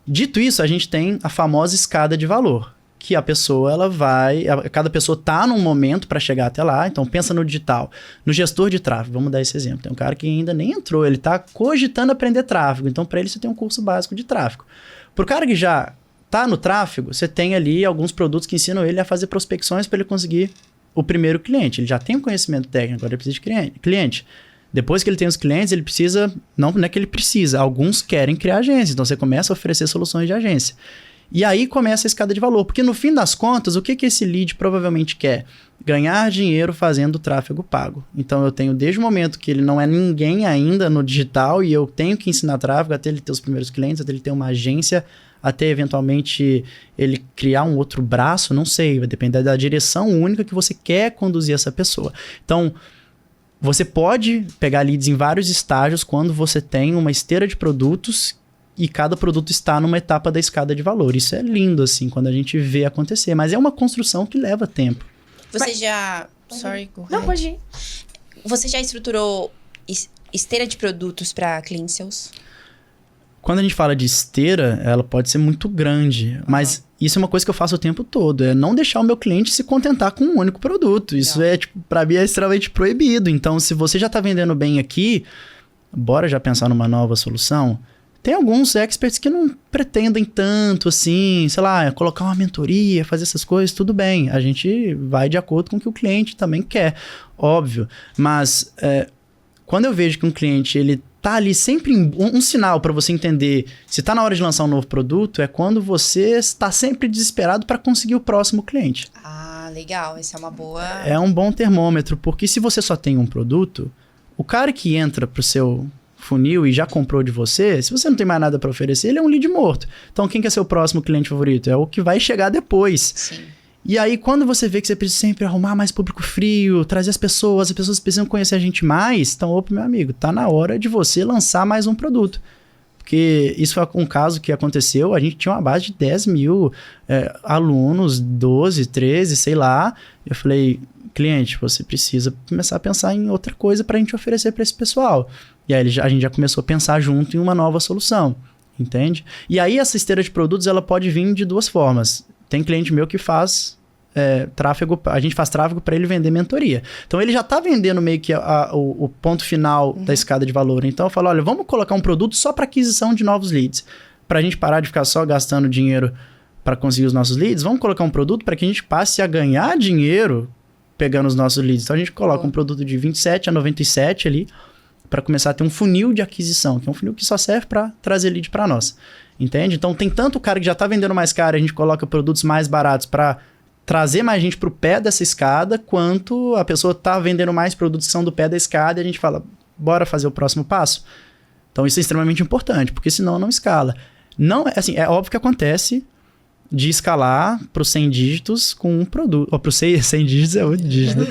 Dito isso, a gente tem a famosa escada de valor, que a pessoa, cada pessoa tá num momento para chegar até lá. Então pensa no digital, no gestor de tráfego, vamos dar esse exemplo. Tem um cara que ainda nem entrou, ele tá cogitando aprender tráfego, então para ele você tem um curso básico de tráfego. Pro cara que já tá no tráfego, você tem ali alguns produtos que ensinam ele a fazer prospecções para ele conseguir o primeiro cliente. Ele já tem um conhecimento técnico, agora ele precisa de cliente. Depois que ele tem os clientes, ele precisa... Não é que ele precisa, alguns querem criar agência. Então, você começa a oferecer soluções de agência. E aí começa a escada de valor. Porque, no fim das contas, o que esse lead provavelmente quer? Ganhar dinheiro fazendo tráfego pago. Então, eu tenho desde o momento que ele não é ninguém ainda no digital e eu tenho que ensinar tráfego até ele ter os primeiros clientes, até ele ter uma agência, até, eventualmente, ele criar um outro braço. Não sei, vai depender da direção única que você quer conduzir essa pessoa. Então... Você pode pegar leads em vários estágios quando você tem uma esteira de produtos e cada produto está numa etapa da escada de valor. Isso é lindo, assim, quando a gente vê acontecer. Mas é uma construção que leva tempo. Você já... Sorry, não, pode ir. Você já estruturou esteira de produtos para clientes seus? Quando a gente fala de esteira, ela pode ser muito grande, mas isso é uma coisa que eu faço o tempo todo, é não deixar o meu cliente se contentar com um único produto. Isso pra mim é extremamente proibido. Então, se você já tá vendendo bem aqui, bora já pensar numa nova solução. Tem alguns experts que não pretendem tanto assim, sei lá, colocar uma mentoria, fazer essas coisas, tudo bem. A gente vai de acordo com o que o cliente também quer, óbvio. Mas quando eu vejo que um cliente ele tá ali sempre um sinal para você entender se tá na hora de lançar um novo produto é quando você está sempre desesperado para conseguir o próximo cliente. Ah, legal. Essa é uma boa... É um bom termômetro, porque se você só tem um produto, o cara que entra pro seu funil e já comprou de você, se você não tem mais nada para oferecer, ele é um lead morto. Então, quem que é seu próximo cliente favorito? É o que vai chegar depois. Sim. E aí, quando você vê que você precisa sempre arrumar mais público frio, trazer as pessoas precisam conhecer a gente mais, então, opa, meu amigo, tá na hora de você lançar mais um produto. Porque isso foi um caso que aconteceu, a gente tinha uma base de 10 mil alunos, 12, 13, sei lá. Eu falei, cliente, você precisa começar a pensar em outra coisa pra gente oferecer para esse pessoal. E aí a gente já começou a pensar junto em uma nova solução, entende? E aí essa esteira de produtos, ela pode vir de duas formas. Tem cliente meu que faz tráfego, a gente faz tráfego para ele vender mentoria. Então ele já está vendendo meio que o ponto final da escada de valor. Então eu falo, olha, vamos colocar um produto só para aquisição de novos leads. Para a gente parar de ficar só gastando dinheiro para conseguir os nossos leads, vamos colocar um produto para que a gente passe a ganhar dinheiro pegando os nossos leads. Então a gente coloca um produto de 27 a 97 ali, para começar a ter um funil de aquisição, que é um funil que só serve para trazer lead para nós. Entende? Então tem tanto o cara que já está vendendo mais caro, a gente coloca produtos mais baratos para trazer mais gente para o pé dessa escada, quanto a pessoa está vendendo mais produtos que são do pé da escada e a gente fala, bora fazer o próximo passo? Então isso é extremamente importante, porque senão não escala. Não, assim, é óbvio que acontece de escalar para os 100 dígitos com um produto. Ou para os 100 dígitos é outro dígito.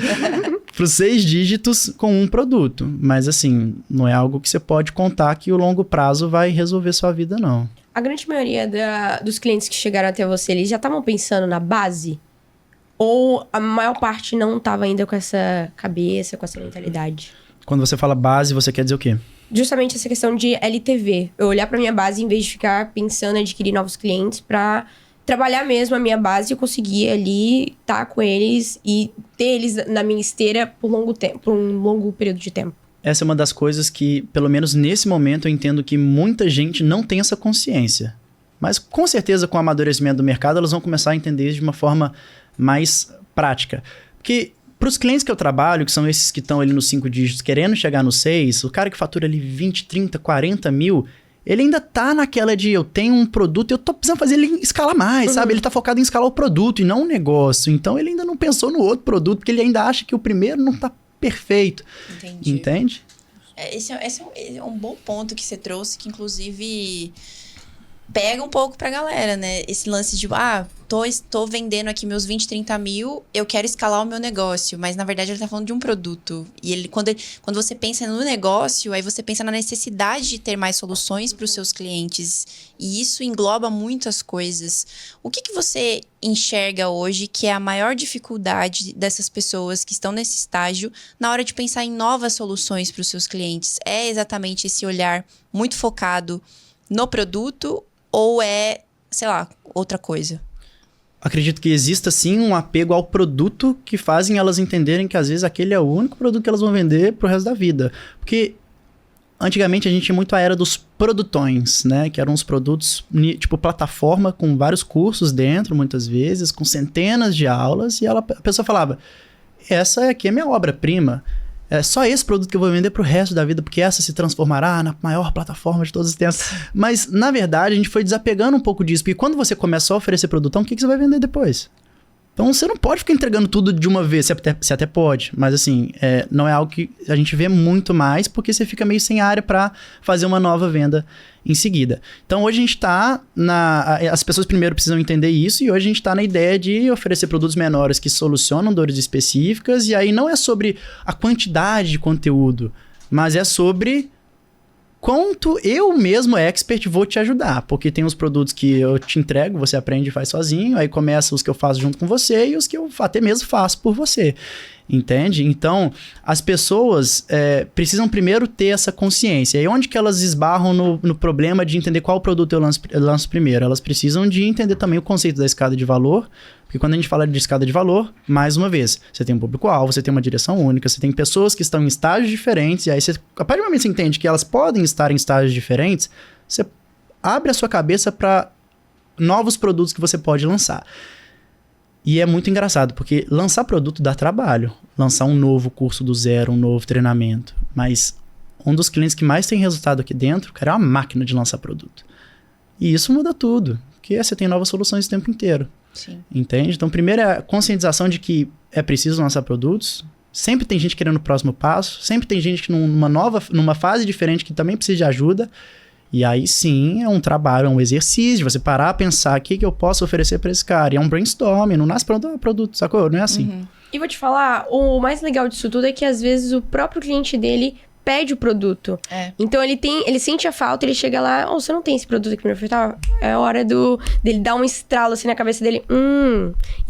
Para os 6 dígitos com um produto. Mas assim, não é algo que você pode contar que o longo prazo vai resolver sua vida, não. A grande maioria dos clientes que chegaram até você, eles já estavam pensando na base? Ou a maior parte não estava ainda com essa cabeça, com essa mentalidade? Quando você fala base, você quer dizer o quê? Justamente essa questão de LTV. Eu olhar para minha base em vez de ficar pensando em adquirir novos clientes para trabalhar mesmo a minha base e conseguir ali estar com eles e ter eles na minha esteira por um longo período de tempo. Essa é uma das coisas que, pelo menos nesse momento, eu entendo que muita gente não tem essa consciência. Mas com certeza, com o amadurecimento do mercado, elas vão começar a entender isso de uma forma mais prática. Porque para os clientes que eu trabalho, que são esses que estão ali nos 5 dígitos, querendo chegar nos 6, o cara que fatura ali 20, 30, 40 mil, ele ainda tá naquela de eu tenho um produto, eu tô precisando fazer ele escalar mais, sabe? Ele tá focado em escalar o produto e não o negócio. Então ele ainda não pensou no outro produto, porque ele ainda acha que o primeiro não tá perfeito. Entendi. Entende? Esse é um bom ponto que você trouxe, que inclusive pega um pouco pra galera, né? Esse lance de, tô vendendo aqui meus 20, 30 mil, eu quero escalar o meu negócio. Mas, na verdade, ele tá falando de um produto. E quando você pensa no negócio, aí você pensa na necessidade de ter mais soluções pros seus clientes. E isso engloba muitas coisas. O que você enxerga hoje que é a maior dificuldade dessas pessoas que estão nesse estágio na hora de pensar em novas soluções pros seus clientes? É exatamente esse olhar muito focado no produto ou é, sei lá, outra coisa? Acredito que exista sim um apego ao produto que fazem elas entenderem que às vezes aquele é o único produto que elas vão vender pro resto da vida. Porque antigamente a gente tinha muito a era dos produtões, né? Que eram uns produtos tipo plataforma com vários cursos dentro, muitas vezes, com centenas de aulas. E a pessoa falava, essa aqui é minha obra-prima. É só esse produto que eu vou vender pro resto da vida, porque essa se transformará na maior plataforma de todos os tempos. Mas, na verdade, a gente foi desapegando um pouco disso, porque quando você começou a oferecer produtão, o que você vai vender depois? Então, você não pode ficar entregando tudo de uma vez, você até pode, mas assim, não é algo que a gente vê muito mais, porque você fica meio sem área para fazer uma nova venda em seguida. Então, hoje a gente está as pessoas primeiro precisam entender isso, e hoje a gente está na ideia de oferecer produtos menores que solucionam dores específicas, e aí não é sobre a quantidade de conteúdo, mas é sobre quanto eu mesmo, expert, vou te ajudar. Porque tem os produtos que eu te entrego, você aprende e faz sozinho, aí começa os que eu faço junto com você e os que eu até mesmo faço por você. Entende? Então, as pessoas precisam primeiro ter essa consciência. E onde que elas esbarram no problema de entender qual produto eu lanço primeiro? Elas precisam de entender também o conceito da escada de valor, porque quando a gente fala de escada de valor, mais uma vez, você tem um público-alvo, você tem uma direção única, você tem pessoas que estão em estágios diferentes, e aí a partir do momento que você entende que elas podem estar em estágios diferentes, você abre a sua cabeça para novos produtos que você pode lançar. E é muito engraçado, porque lançar produto dá trabalho. Lançar um novo curso do zero, um novo treinamento. Mas um dos clientes que mais tem resultado aqui dentro, cara, é uma máquina de lançar produto. E isso muda tudo, porque você tem novas soluções o tempo inteiro. Sim. Entende? Então, primeiro é a conscientização de que é preciso lançar produtos. Sempre tem gente querendo o próximo passo. Sempre tem gente que numa fase diferente que também precisa de ajuda. E aí sim, é um trabalho, é um exercício de você parar, pensar o que eu posso oferecer para esse cara. E é um brainstorming, não nasce pronto produto, sacou? Não é assim. Uhum. E vou te falar, o mais legal disso tudo é que às vezes o próprio cliente dele pede o produto. Então ele sente a falta, ele chega lá, você não tem esse produto aqui pra me ofertar? É hora dele dar um estralo assim na cabeça dele.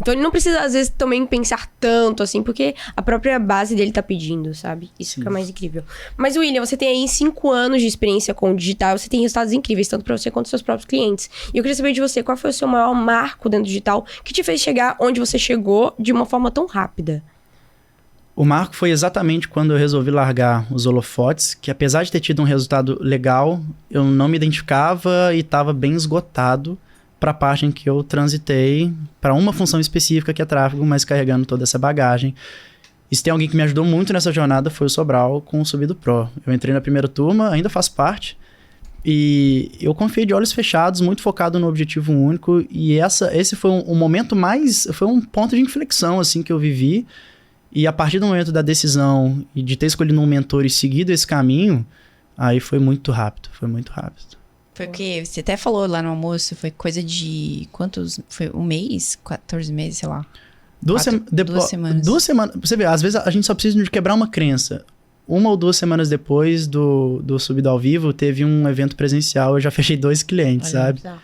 Então ele não precisa às vezes também pensar tanto assim, porque a própria base dele tá pedindo, sabe? Isso fica mais incrível. Mas William, você tem aí 5 anos de experiência com o digital, você tem resultados incríveis, tanto pra você quanto pros seus próprios clientes. E eu queria saber de você, qual foi o seu maior marco dentro do digital que te fez chegar onde você chegou de uma forma tão rápida? O marco foi exatamente quando eu resolvi largar os holofotes, que apesar de ter tido um resultado legal, eu não me identificava e estava bem esgotado para a parte em que eu transitei para uma função específica que é tráfego, mas carregando toda essa bagagem. E se tem alguém que me ajudou muito nessa jornada foi o Sobral com o Subido Pro. Eu entrei na primeira turma, ainda faço parte, e eu confiei de olhos fechados, muito focado no objetivo único, e esse foi um momento foi um ponto de inflexão assim que eu vivi. E a partir do momento da decisão e de ter escolhido um mentor e seguido esse caminho, aí foi muito rápido, Foi o que você até falou lá no almoço, foi coisa de quantos, foi um mês? 14 meses, sei lá. 2 semanas. 2 semanas, você vê, às vezes a gente só precisa de quebrar uma crença. 1 ou 2 semanas depois do Subido ao Vivo, teve um evento presencial, eu já fechei 2 clientes, sabe? Bizarro.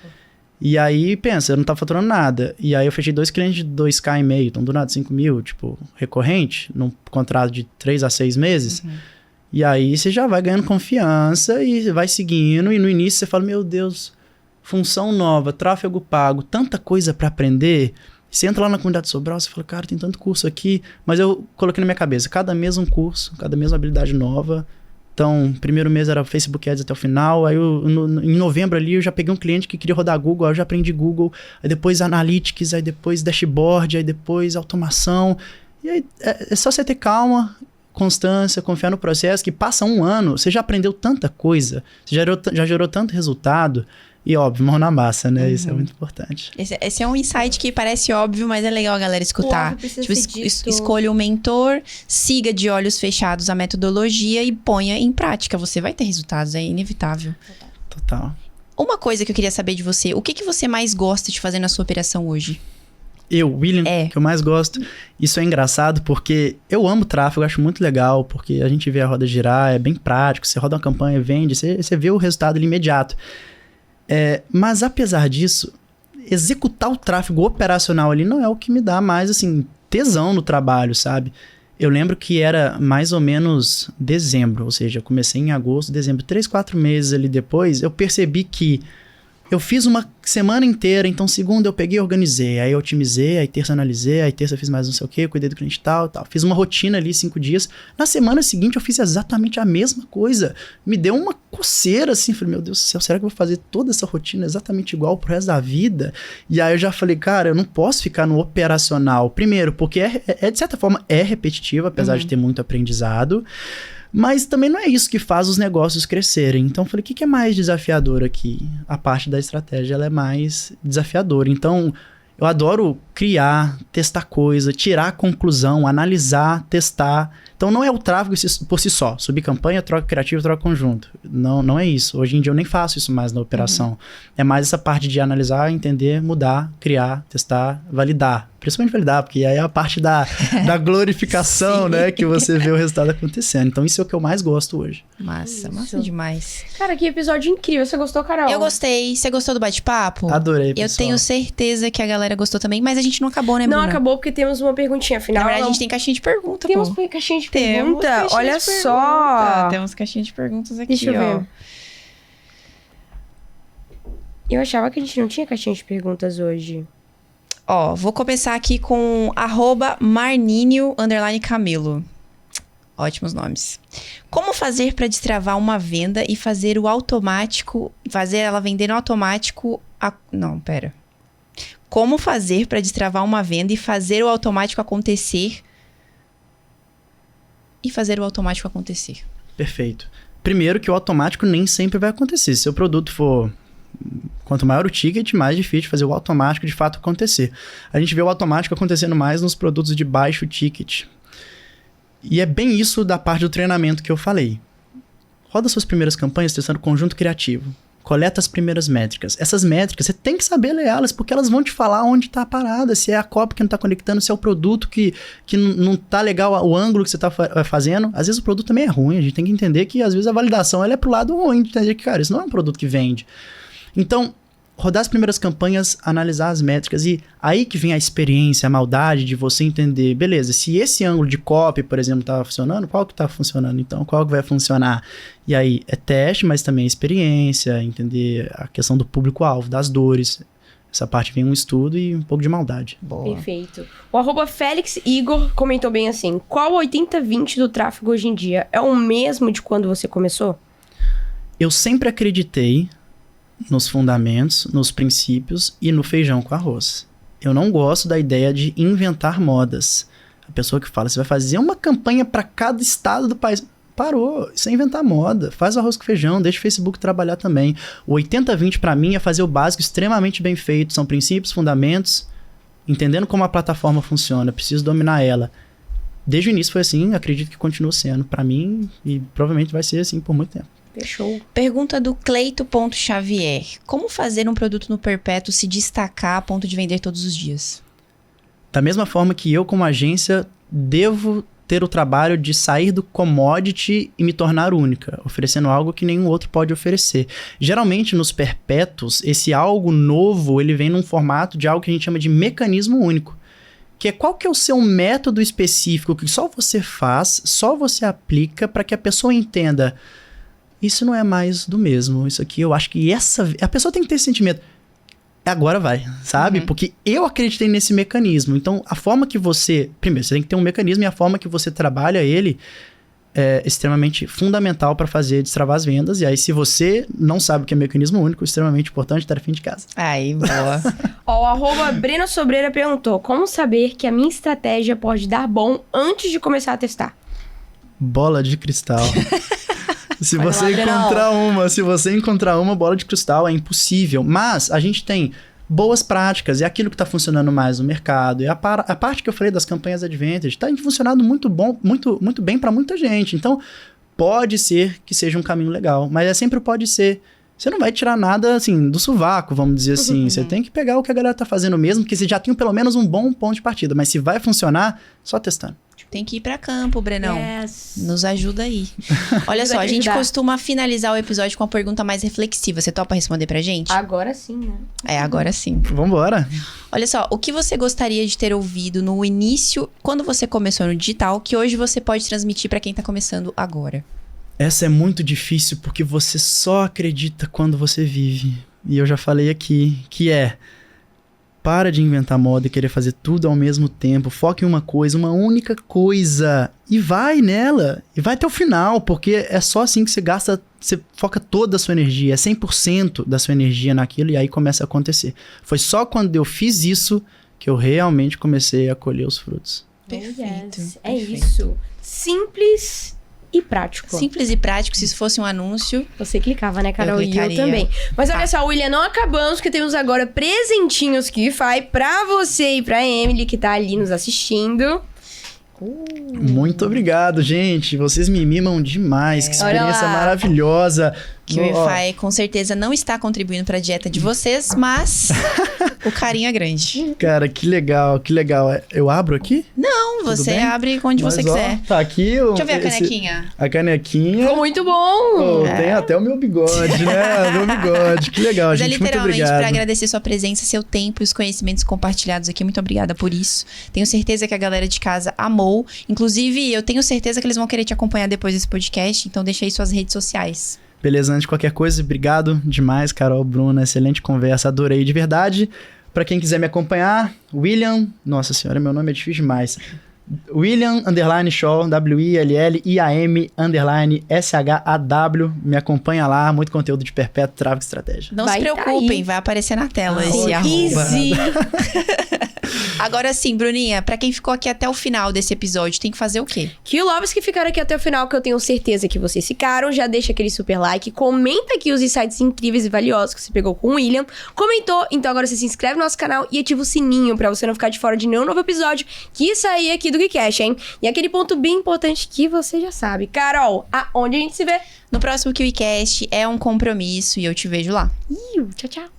E aí, pensa, eu não tava faturando nada. E aí eu fechei 2 clientes de 2K e meio, então do nada 5 mil, tipo, recorrente, num contrato de 3 a 6 meses. E aí você já vai ganhando confiança e vai seguindo. E no início você fala, meu Deus, função nova, tráfego pago, tanta coisa para aprender. Você entra lá na comunidade Sobral, você fala, cara, tem tanto curso aqui. Mas eu coloquei na minha cabeça, cada mês um curso, cada mês uma habilidade nova. Então, primeiro mês era Facebook Ads até o final, aí em novembro ali eu já peguei um cliente que queria rodar Google, aí eu já aprendi Google, aí depois Analytics, aí depois Dashboard, aí depois automação. E aí é só você ter calma, constância, confiar no processo, que passa 1 ano, você já aprendeu tanta coisa, você já gerou tanto resultado. E óbvio, mão na massa, né? Isso é muito importante. Esse é um insight que parece óbvio, mas é legal a galera escutar. Tipo, escolha um mentor, siga de olhos fechados a metodologia e ponha em prática. Você vai ter resultados, é inevitável. Total. Uma coisa que eu queria saber de você, o que você mais gosta de fazer na sua operação hoje? William, que eu mais gosto. Isso é engraçado porque eu amo tráfego, eu acho muito legal, porque a gente vê a roda girar, é bem prático, você roda uma campanha, vende, você vê o resultado ali imediato. Mas apesar disso, executar o tráfego operacional ali não é o que me dá mais, assim, tesão no trabalho, sabe? Eu lembro que era mais ou menos dezembro, ou seja, eu comecei em agosto, dezembro, 3, 4 meses ali depois, eu percebi que eu fiz uma semana inteira, então segunda eu peguei e organizei, aí eu otimizei, aí terça analisei, aí terça eu fiz mais não sei o que, cuidei do cliente tal. Fiz uma rotina ali 5 dias. Na semana seguinte eu fiz exatamente a mesma coisa. Me deu uma coceira assim, falei, meu Deus do céu, será que eu vou fazer toda essa rotina exatamente igual pro resto da vida? E aí eu já falei, cara, eu não posso ficar no operacional. Primeiro, porque de certa forma é repetitivo, apesar de ter muito aprendizado. Mas também não é isso que faz os negócios crescerem. Então eu falei, o que é mais desafiador aqui? A parte da estratégia ela é mais desafiadora. Então eu adoro criar, testar coisa, tirar conclusão, analisar, testar. Então não é o tráfego por si só. Subir campanha, troca criativa, troca conjunto. Não é isso. Hoje em dia eu nem faço isso mais na operação. É mais essa parte de analisar, entender, mudar, criar, testar, validar. Principalmente validar, porque aí é a parte da glorificação, né? Que você vê o resultado acontecendo. Então isso é o que eu mais gosto hoje. Massa demais. Cara, que episódio incrível. Você gostou, Carol? Eu gostei. Você gostou do bate-papo? Adorei, pessoal. Eu tenho certeza que a galera gostou também, mas a gente não acabou, né, Bruna? Não acabou porque temos uma perguntinha final. Na verdade, a gente tem caixinha de pergunta, Temos caixinha de pergunta? Olha só! Temos caixinha de perguntas aqui, Deixa eu ver. Eu achava que a gente não tinha caixinha de perguntas hoje. Vou começar aqui com @marninio_camelo. Ótimos nomes. Como fazer para destravar uma venda e fazer o automático... Fazer ela vender no automático... Não, pera. Como fazer para destravar uma venda e fazer o automático acontecer... Perfeito. Primeiro que o automático nem sempre vai acontecer. Se seu produto for... Quanto maior o ticket, mais difícil fazer o automático de fato acontecer. A gente vê o automático acontecendo mais nos produtos de baixo ticket. E é bem isso da parte do treinamento que eu falei. Roda suas primeiras campanhas testando conjunto criativo. Coleta as primeiras métricas. Essas métricas, você tem que saber ler elas, porque elas vão te falar onde está a parada, se é a cópia que não está conectando, se é o produto que não está legal, o ângulo que você está fazendo. Às vezes o produto também é ruim, a gente tem que entender que às vezes a validação ela é pro lado ruim, de entender que, cara, isso não é um produto que vende. Então, rodar as primeiras campanhas, analisar as métricas e aí que vem a experiência, a maldade de você entender, beleza, se esse ângulo de copy, por exemplo, tá funcionando, qual que tá funcionando então? Qual que vai funcionar? E aí é teste, mas também é experiência, entender a questão do público-alvo, das dores. Essa parte vem um estudo e um pouco de maldade. Boa. Perfeito. O @Felix Igor comentou bem assim, qual o 80-20 do tráfego hoje em dia? É o mesmo de quando você começou? Eu sempre acreditei nos fundamentos, nos princípios e no feijão com arroz. Eu não gosto da ideia de inventar modas. A pessoa que fala, você vai fazer uma campanha para cada estado do país. Parou, isso é inventar moda. Faz o arroz com feijão, deixa o Facebook trabalhar também. O 80-20 para mim é fazer o básico extremamente bem feito. São princípios, fundamentos, entendendo como a plataforma funciona, preciso dominar ela. Desde o início foi assim, acredito que continua sendo para mim e provavelmente vai ser assim por muito tempo. Fechou. Pergunta do Cleito.Xavier. Como fazer um produto no Perpétuo se destacar a ponto de vender todos os dias? Da mesma forma que eu, como agência, devo ter o trabalho de sair do commodity e me tornar única, oferecendo algo que nenhum outro pode oferecer. Geralmente, nos perpétuos, esse algo novo, ele vem num formato de algo que a gente chama de mecanismo único. Que é qual que é o seu método específico que só você faz, só você aplica para que a pessoa entenda... Isso não é mais do mesmo. Isso aqui, eu acho que a pessoa tem que ter esse sentimento. Agora vai, sabe? Porque eu acreditei nesse mecanismo. Então, a forma que você... Primeiro, você tem que ter um mecanismo e a forma que você trabalha ele é extremamente fundamental para fazer destravar as vendas. E aí, se você não sabe o que é mecanismo único, extremamente importante, tarefinha de casa. Aí, boa. Ó, o @Breno Sobreira perguntou, como saber que a minha estratégia pode dar bom antes de começar a testar? Bola de cristal. Se você encontrar uma bola de cristal, é impossível. Mas a gente tem boas práticas, é aquilo que está funcionando mais no mercado. É a parte que eu falei das campanhas Advantage. Está funcionando muito bem para muita gente. Então, pode ser que seja um caminho legal. Mas sempre pode ser. Você não vai tirar nada, assim, do sovaco, vamos dizer assim. Você tem que pegar o que a galera tá fazendo mesmo, porque você já tem pelo menos um bom ponto de partida. Mas se vai funcionar, só testando. Tem que ir pra campo, Brenão. Yes. Nos ajuda aí. Olha só, a gente costuma finalizar o episódio com uma pergunta mais reflexiva. Você topa responder pra gente? Agora sim, né? É, agora sim. Vambora. Olha só, o que você gostaria de ter ouvido no início, quando você começou no digital, que hoje você pode transmitir pra quem tá começando agora? Essa é muito difícil, porque você só acredita quando você vive. E eu já falei aqui, que é... Para de inventar moda e querer fazer tudo ao mesmo tempo. Foque em uma coisa, uma única coisa. E vai nela. E vai até o final, porque é só assim que você foca toda a sua energia. É 100% da sua energia naquilo e aí começa a acontecer. Foi só quando eu fiz isso que eu realmente comecei a colher os frutos. Perfeito. Yes. É isso. Simples e prático. Simples e prático, se isso fosse um anúncio... Você clicava, né, Carol? Eu clicaria. E eu também. Mas olha só, William, não acabamos, porque temos agora presentinhos que vai pra você e pra Emily, que tá ali nos assistindo. Muito obrigado, gente. Vocês me mimam demais. Que experiência maravilhosa. Que o Wi-Fi com certeza não está contribuindo para a dieta de vocês, mas o carinho é grande. Cara, que legal, que legal. Eu abro aqui? Não, você abre onde você quiser. Tá aqui. Deixa eu ver a canequinha. A canequinha. Ficou muito bom! Tem até o meu bigode, né? Meu bigode. Que legal, mas gente. É literalmente muito para agradecer sua presença, seu tempo e os conhecimentos compartilhados aqui. Muito obrigada por isso. Tenho certeza que a galera de casa amou. Inclusive, eu tenho certeza que eles vão querer te acompanhar depois desse podcast. Então, deixa aí suas redes sociais. Beleza, antes de qualquer coisa, obrigado demais, Carol, Bruna, excelente conversa, adorei de verdade. Pra quem quiser me acompanhar, William, nossa senhora, meu nome é difícil demais. William_Shaw, WILLIAM_SHAW, me acompanha lá, muito conteúdo de perpétuo, tráfego e estratégia. Não se preocupem, vai aparecer na tela esse arroba. Easy. Agora sim, Bruninha, pra quem ficou aqui até o final desse episódio, tem que fazer o quê? Que lovers que ficaram aqui até o final, que eu tenho certeza que vocês ficaram, já deixa aquele super like, comenta aqui os insights incríveis e valiosos que você pegou com o William. Comentou, então agora você se inscreve no nosso canal e ativa o sininho pra você não ficar de fora de nenhum novo episódio que sair aqui do GuiCast, hein? E aquele ponto bem importante que você já sabe. Carol, aonde a gente se vê? No próximo KiwiCast é um compromisso e eu te vejo lá. Tchau, tchau.